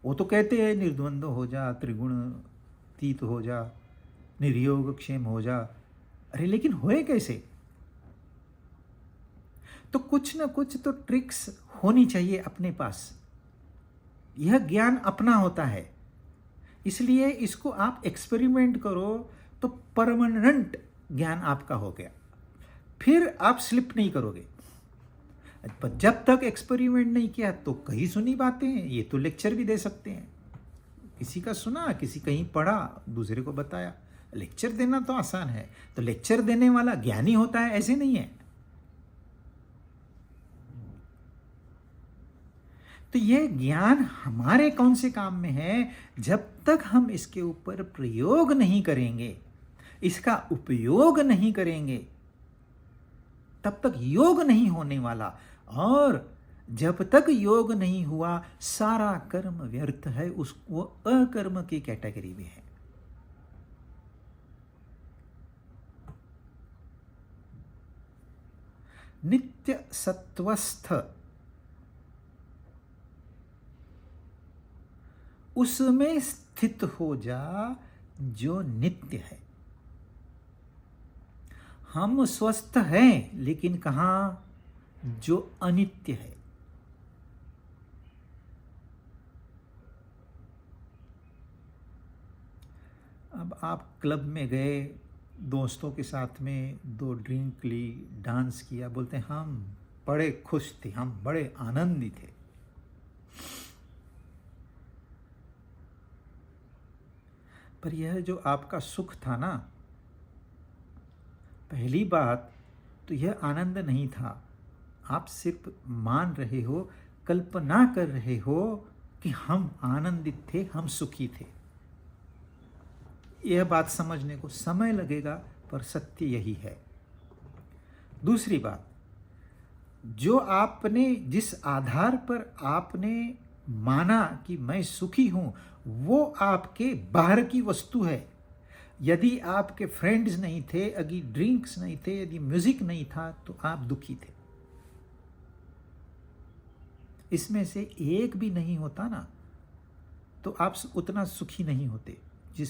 वो तो कहते हैं निर्द्वंद्व हो जा, त्रिगुणातीत हो जा, निर्योग क्षेम हो जा। अरे लेकिन होए कैसे? तो कुछ ना कुछ तो ट्रिक्स होनी चाहिए अपने पास। यह ज्ञान अपना होता है, इसलिए इसको आप एक्सपेरिमेंट करो तो परमानेंट ज्ञान आपका हो गया, फिर आप स्लिप नहीं करोगे। पर जब तक एक्सपेरिमेंट नहीं किया तो कहीं सुनी बातें, ये तो लेक्चर भी दे सकते हैं। किसी का सुना, किसी कहीं पढ़ा, दूसरे को बताया। लेक्चर देना तो आसान है, तो लेक्चर देने वाला ज्ञानी होता है, ऐसे नहीं है। तो ये ज्ञान हमारे कौन से काम में है? जब तक हम इसके ऊपर प्रयोग नहीं करेंगे, इसका उपयोग नहीं करेंगे, तब तक योग नहीं होने वाला। और जब तक योग नहीं हुआ, सारा कर्म व्यर्थ है, वो अकर्म की कैटेगरी में है। नित्य सत्वस्थ, उसमें स्थित हो जा जो नित्य है। हम स्वस्थ हैं, लेकिन कहाँ? जो अनित्य है। अब आप क्लब में गए, दोस्तों के साथ में 2 ड्रिंक ली, डांस किया, बोलते हैं हम बड़े खुश थे, हम बड़े आनंदी थे। पर यह जो आपका सुख था ना, पहली बात तो यह आनंद नहीं था। आप सिर्फ मान रहे हो, कल्पना कर रहे हो कि हम आनंदित थे, हम सुखी थे। यह बात समझने को समय लगेगा, पर सत्य यही है। दूसरी बात, जो आपने, जिस आधार पर आपने माना कि मैं सुखी हूं, वो आपके बाहर की वस्तु है। यदि आपके फ्रेंड्स नहीं थे, यदि ड्रिंक्स नहीं थे, यदि म्यूजिक नहीं था, तो आप दुखी थे। इसमें से एक भी नहीं होता ना, तो आप उतना सुखी नहीं होते।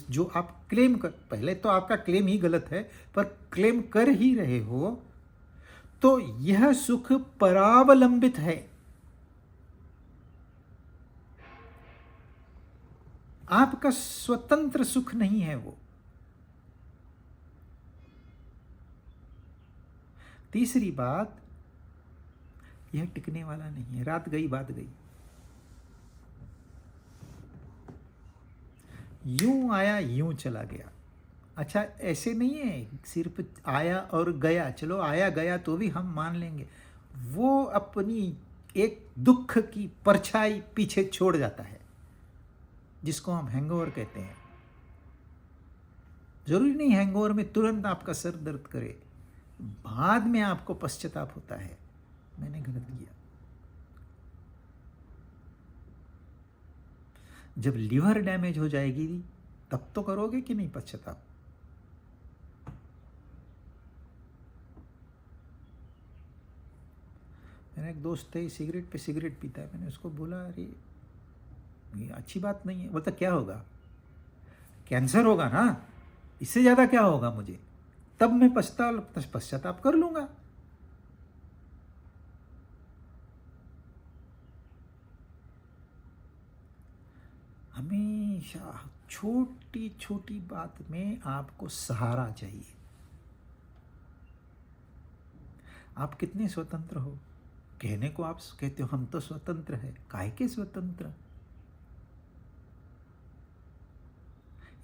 जो आप क्लेम कर, पहले तो आपका क्लेम ही गलत है, पर क्लेम कर ही रहे हो, तो यह सुख परावलंबित है। आपका स्वतंत्र सुख नहीं है वो। तीसरी बात, यह टिकने वाला नहीं है। रात गई बात गई। यूं आया यूं चला गया। अच्छा, ऐसे नहीं है सिर्फ आया और गया, चलो आया गया तो भी हम मान लेंगे। वो अपनी एक दुख की परछाई पीछे छोड़ जाता है, जिसको हम हैंगओवर कहते हैं। जरूरी नहीं हैंगओवर में तुरंत आपका सर दर्द करे, बाद में आपको पश्चाताप होता है, मैंने गलत किया। जब लिवर डैमेज हो जाएगी तब तो करोगे कि नहीं पश्चाताप। मेरा एक दोस्त है, सिगरेट पे सिगरेट पीता है। मैंने उसको बोला, अरे ये अच्छी बात नहीं है। बोलता क्या होगा? कैंसर होगा ना, इससे ज़्यादा क्या होगा मुझे? तब मैं पश्चाताप कर लूँगा। हमेशा छोटी छोटी बात में आपको सहारा चाहिए। आप कितने स्वतंत्र हो? कहने को आप कहते हो हम तो स्वतंत्र है, काहे के स्वतंत्र?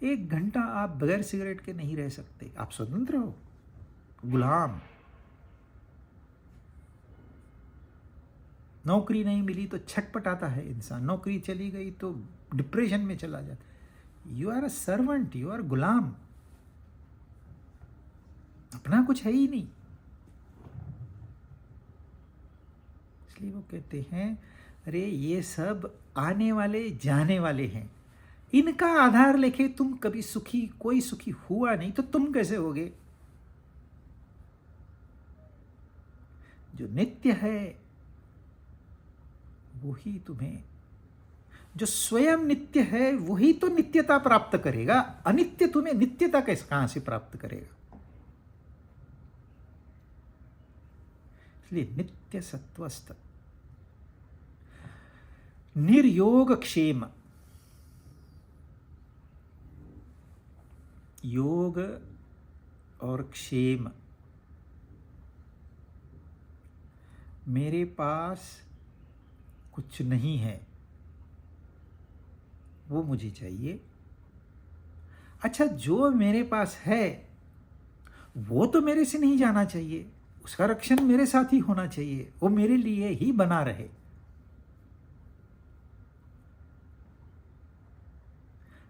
1 घंटा आप बगैर सिगरेट के नहीं रह सकते, आप स्वतंत्र हो? गुलाम। नौकरी नहीं मिली तो छटपटाता है इंसान, नौकरी चली गई तो डिप्रेशन में चला जाता। You are a servant, you are गुलाम, अपना कुछ है ही नहीं। इसलिए वो कहते हैं, अरे ये सब आने वाले जाने वाले हैं, इनका आधार लेके तुम कभी सुखी, कोई सुखी हुआ नहीं तो तुम कैसे होगे? जो नित्य है वही तुम्हें, जो स्वयं नित्य है वही तो नित्यता प्राप्त करेगा। अनित्य तुम्हें नित्यता कैसे, कहां से प्राप्त करेगा? इसलिए नित्य सत्वस्थ, निर्योग क्षेम। योग और क्षेम, मेरे पास कुछ नहीं है वो मुझे चाहिए। अच्छा, जो मेरे पास है वो तो मेरे से नहीं जाना चाहिए, उसका रक्षण मेरे साथ ही होना चाहिए, वो मेरे लिए ही बना रहे।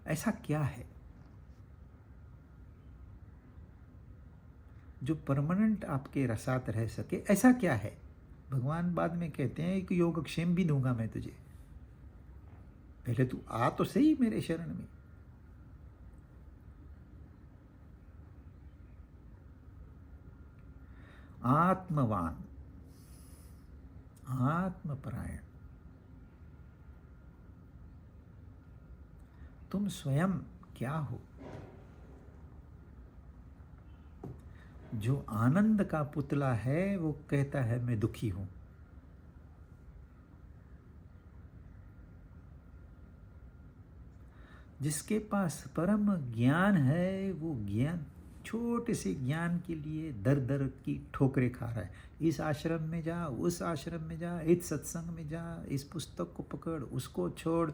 ऐसा क्या है जो परमानेंट आपके साथ रह सके? ऐसा क्या है? भगवान बाद में कहते हैं कि योगक्षेम भी दूंगा मैं तुझे, पहले तू आ तो सही मेरे शरण में। आत्मवान, आत्मपरायण, तुम स्वयं क्या हो? जो आनंद का पुतला है वो कहता है मैं दुखी हूं। जिसके पास परम ज्ञान है वो ज्ञान, छोटे से ज्ञान के लिए दर दर की ठोकरें खा रहा है। इस आश्रम में जा, उस आश्रम में जा, इस सत्संग में जा, इस पुस्तक को पकड़, उसको छोड़।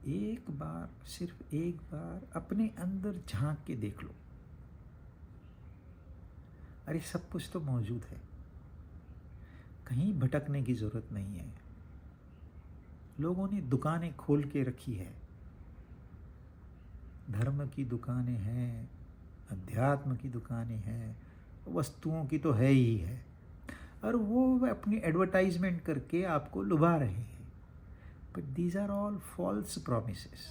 एक बार, सिर्फ एक बार अपने अंदर झांक के देख लो, अरे सब कुछ तो मौजूद है, कहीं भटकने की जरूरत नहीं है। लोगों ने दुकानें खोल के रखी है, धर्म की दुकानें हैं, अध्यात्म की दुकानें हैं, वस्तुओं की तो है ही है, और वो अपनी एडवर्टाइजमेंट करके आपको लुभा रहे हैं। But these are all false promises,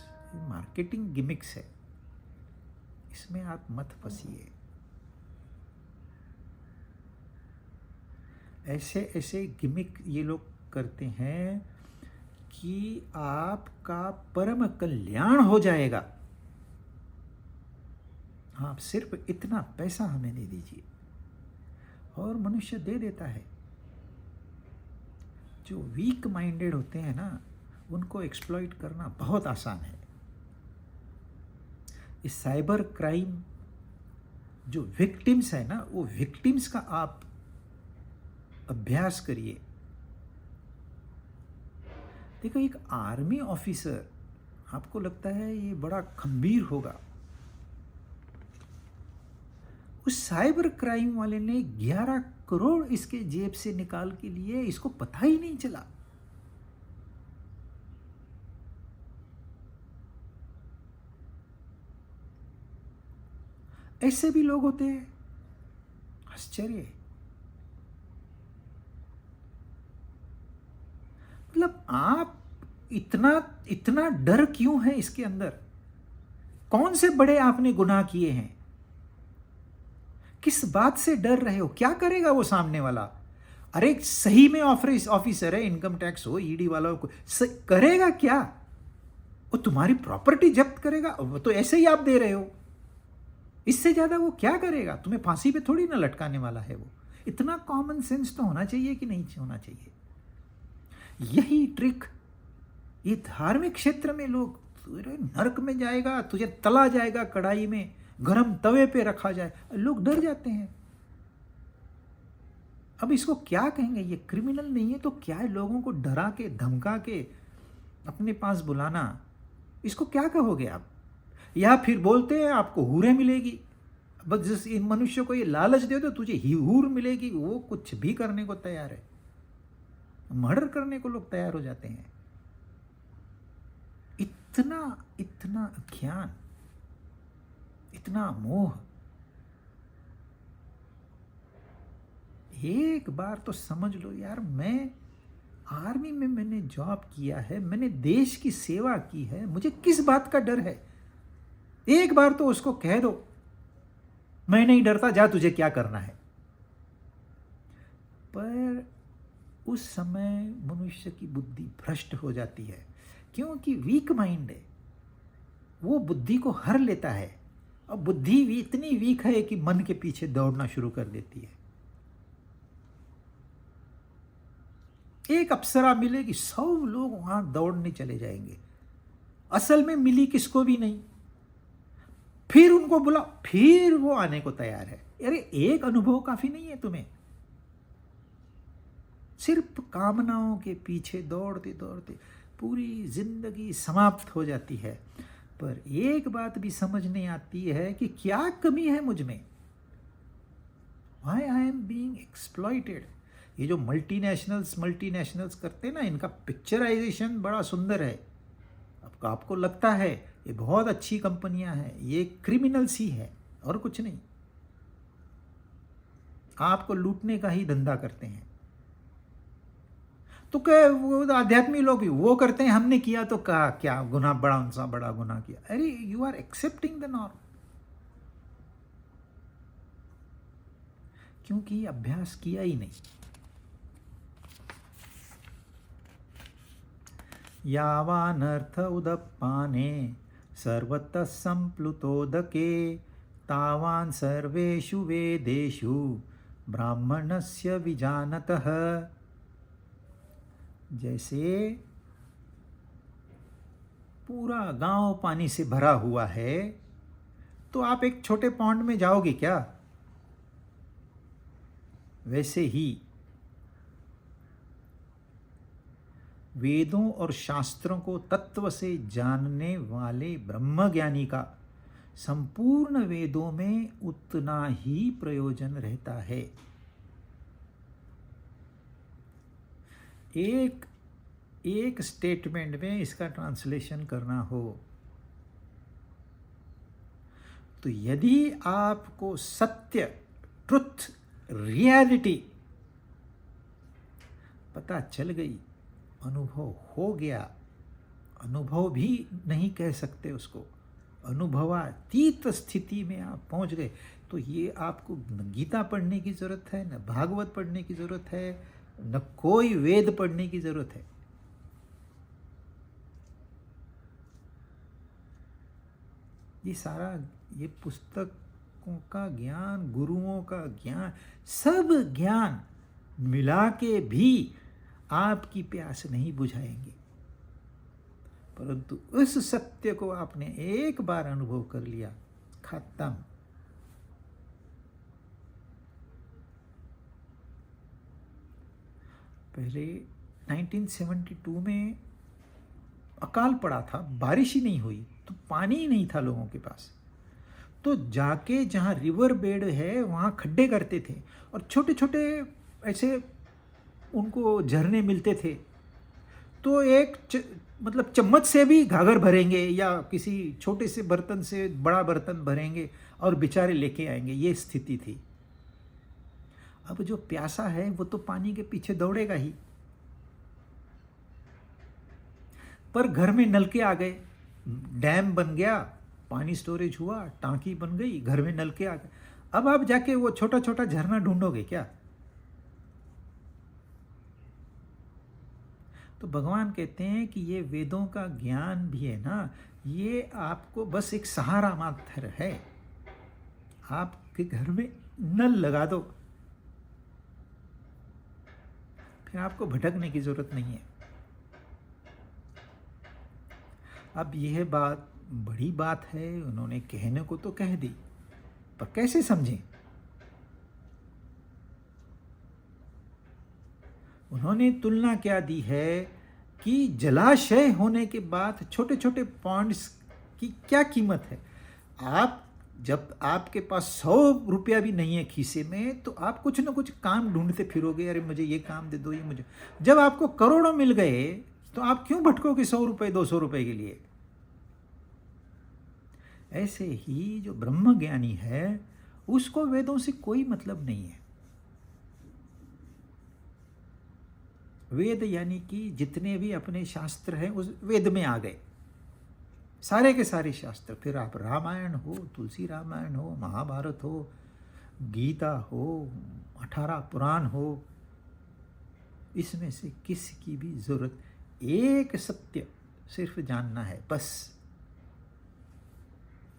marketing gimmicks है, इसमें आप मत फंसिए। ऐसे ऐसे गिमिक ये लोग करते हैं कि आपका परम कल्याण हो जाएगा, आप सिर्फ इतना पैसा हमें दे दीजिए, और मनुष्य दे देता है। जो वीक माइंडेड होते हैं ना, उनको एक्सप्लॉइट करना बहुत आसान है। इस साइबर क्राइम जो विक्टिम्स है ना, वो विक्टिम्स का आप अभ्यास करिए। देखो, एक आर्मी ऑफिसर, आपको लगता है ये बड़ा खंबीर होगा, उस साइबर क्राइम वाले ने 11 करोड़ इसके जेब से निकाल के लिए, इसको पता ही नहीं चला। ऐसे भी लोग होते हैं, आश्चर्य। मतलब आप इतना इतना डर क्यों है इसके अंदर? कौन से बड़े आपने गुनाह किए हैं? किस बात से डर रहे हो? क्या करेगा वो सामने वाला? अरे सही में ऑफिसर है, इनकम टैक्स हो, ईडी वाला को करेगा क्या? वो तुम्हारी प्रॉपर्टी जब्त करेगा, वो तो ऐसे ही आप दे रहे हो। इससे ज्यादा वो क्या करेगा? तुम्हें फांसी पे थोड़ी ना लटकाने वाला है वो। इतना कॉमन सेंस तो होना चाहिए कि नहीं होना चाहिए? यही ट्रिक ये धार्मिक क्षेत्र में लोग, नरक में जाएगा, तुझे तला जाएगा कढ़ाई में, गरम तवे पे रखा जाए, लोग डर जाते हैं। अब इसको क्या कहेंगे? ये क्रिमिनल नहीं है तो क्या है? लोगों को डरा के धमका के अपने पास बुलाना, इसको क्या कहोगे आप? या फिर बोलते हैं आपको हूरें मिलेगी। बस जिस इन मनुष्य को ये लालच दे दो, तुझे हूर मिलेगी, वो कुछ भी करने को तैयार है। मर्डर करने को लोग तैयार हो जाते हैं। इतना इतना अज्ञान, इतना मोह। एक बार तो समझ लो यार, मैं आर्मी में मैंने जॉब किया है, मैंने देश की सेवा की है, मुझे किस बात का डर है? एक बार तो उसको कह दो, मैं नहीं डरता, जा तुझे क्या करना है। पर उस समय मनुष्य की बुद्धि भ्रष्ट हो जाती है, क्योंकि वीक माइंड है, वो बुद्धि को हर लेता है। और बुद्धि भी इतनी वीक है कि मन के पीछे दौड़ना शुरू कर देती है। एक अप्सरा मिलेगी, 100 लोग वहां दौड़ने चले जाएंगे, असल में मिली किसको भी नहीं। फिर उनको बुला, फिर वो आने को तैयार है। अरे एक अनुभव काफी नहीं है तुम्हें? सिर्फ कामनाओं के पीछे दौड़ते दौड़ते पूरी जिंदगी समाप्त हो जाती है। पर एक बात भी समझ नहीं आती है कि क्या कमी है मुझ में। Why I am being exploited? ये जो मल्टीनेशनल्स करते हैं ना, इनका पिक्चराइजेशन बड़ा सुंदर है। अब आपको लगता है ये बहुत अच्छी कंपनियां हैं, ये क्रिमिनल्स ही है और कुछ नहीं। आपको लूटने का ही धंधा करते हैं। तो क्या वो आध्यात्मिक लोग भी वो करते हैं, हमने किया तो कहा क्या गुनाह, बड़ा उनसा बड़ा गुनाह किया। अरे you are accepting the norm, क्योंकि अभ्यास किया ही नहीं। यावानर्थ उदपाने सर्वतः संप्लुतोदके तावान् सर्वेषु वेदेषु ब्राह्मणस्य विजानतः। जैसे पूरा गांव पानी से भरा हुआ है, तो आप एक छोटे पॉन्ड में जाओगे क्या? वैसे ही वेदों और शास्त्रों को तत्व से जानने वाले ब्रह्मज्ञानी का संपूर्ण वेदों में उतना ही प्रयोजन रहता है। एक स्टेटमेंट में इसका ट्रांसलेशन करना हो तो यदि आपको सत्य, ट्रुथ, रियलिटी पता चल गई, अनुभव हो गया, अनुभव भी नहीं कह सकते उसको, अनुभवातीत स्थिति में आप पहुंच गए, तो ये आपको न गीता पढ़ने की जरूरत है, न भागवत पढ़ने की जरूरत है, न कोई वेद पढ़ने की जरूरत है। ये सारा, ये पुस्तकों का ज्ञान, गुरुओं का ज्ञान, सब ज्ञान मिला के भी आपकी प्यास नहीं बुझाएंगे। परंतु उस सत्य को आपने एक बार अनुभव कर लिया, खत्म। पहले 1972 में अकाल पड़ा था, बारिश ही नहीं हुई, तो पानी ही नहीं था लोगों के पास। तो जाके जहाँ रिवर बेड है वहाँ खड्डे करते थे और छोटे छोटे ऐसे उनको झरने मिलते थे। तो एक मतलब चम्मच से भी घाघर भरेंगे या किसी छोटे से बर्तन से बड़ा बर्तन भरेंगे और बेचारे लेके आएंगे, ये स्थिति थी। अब जो प्यासा है वो तो पानी के पीछे दौड़ेगा ही। पर घर में नलके आ गए, डैम बन गया, पानी स्टोरेज हुआ, टांकी बन गई, घर में नलके आ गए। अब आप जाके वो छोटा छोटा झरना ढूंढोगे क्या? तो भगवान कहते हैं कि ये वेदों का ज्ञान भी है ना, ये आपको बस एक सहारा मात्र है। आपके घर में नल लगा दो, फिर आपको भटकने की जरूरत नहीं है। अब यह बात बड़ी बात है, उन्होंने कहने को तो कह दी, पर कैसे समझें? उन्होंने तुलना क्या दी है कि जलाशय होने के बाद छोटे छोटे पॉन्ड्स की क्या कीमत है। आप जब आपके पास 100 रुपया भी नहीं है खीसे में, तो आप कुछ ना कुछ काम ढूंढते फिरोगे, अरे मुझे ये काम दे दो, ये मुझे। जब आपको करोड़ों मिल गए तो आप क्यों भटकोगे 100 रुपये 200 रुपये के लिए? ऐसे ही जो ब्रह्म ज्ञानी है उसको वेदों से कोई मतलब नहीं है। वेद यानी कि जितने भी अपने शास्त्र हैं उस वेद में आ गए, सारे के सारे शास्त्र। फिर आप रामायण हो, तुलसी रामायण हो, महाभारत हो, गीता हो, 18 पुराण हो, इसमें से किसी की भी जरूरत, एक सत्य सिर्फ जानना है बस।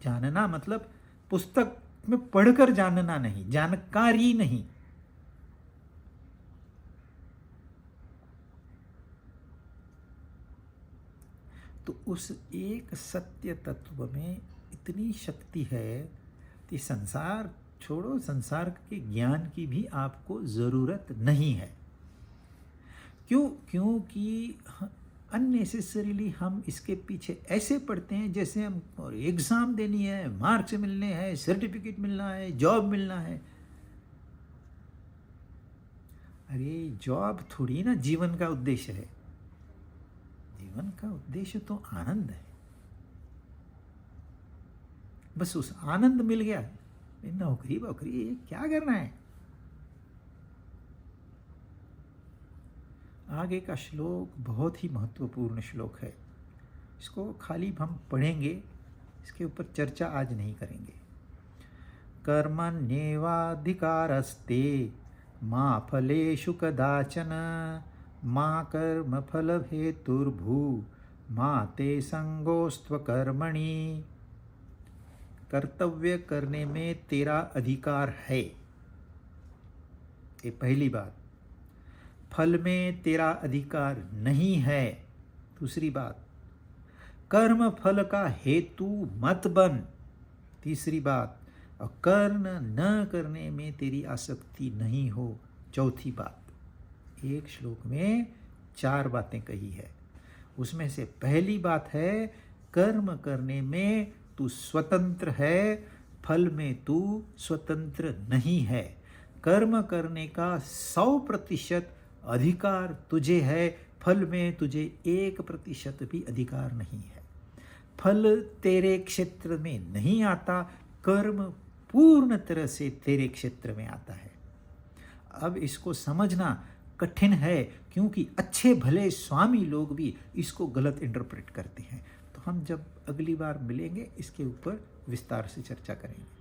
जानना मतलब पुस्तक में पढ़कर जानना नहीं, जानकारी नहीं। तो उस एक सत्य तत्व में इतनी शक्ति है कि संसार छोड़ो, संसार के ज्ञान की भी आपको ज़रूरत नहीं है। क्यों? क्योंकि अननेसेसरीली हम इसके पीछे ऐसे पढ़ते हैं जैसे हम और एग्ज़ाम देनी है, मार्क्स मिलने हैं, सर्टिफिकेट मिलना है, जॉब मिलना है। अरे जॉब थोड़ी ना जीवन का उद्देश्य है। जीवन का उद्देश्य तो आनंद है। बस उस आनंद मिल गया, नौकरी वोकरी क्या करना है। आगे का श्लोक बहुत ही महत्वपूर्ण श्लोक है, इसको खाली हम पढ़ेंगे, इसके ऊपर चर्चा आज नहीं करेंगे। कर्मण्येवाधिकारस्ते मा फलेषु कदाचन मा कर्म फल हेतुर्भू मा ते संगोस्त्व कर्मणि। कर्तव्य करने में तेरा अधिकार है, ये पहली बात। फल में तेरा अधिकार नहीं है, दूसरी बात। कर्म फल का हेतु मत बन, तीसरी बात। और कर्म न करने में तेरी आसक्ति नहीं हो, चौथी बात। एक श्लोक में 4 बातें कही है। उसमें से पहली बात है कर्म करने में तू स्वतंत्र है, फल में तू स्वतंत्र नहीं है। कर्म करने का 100% अधिकार तुझे है, फल में तुझे 1% भी अधिकार नहीं है। फल तेरे क्षेत्र में नहीं आता, कर्म पूर्ण तरह से तेरे क्षेत्र में आता है। अब इसको समझना कठिन है, क्योंकि अच्छे भले स्वामी लोग भी इसको गलत इंटरप्रेट करते हैं। तो हम जब अगली बार मिलेंगे इसके ऊपर विस्तार से चर्चा करेंगे।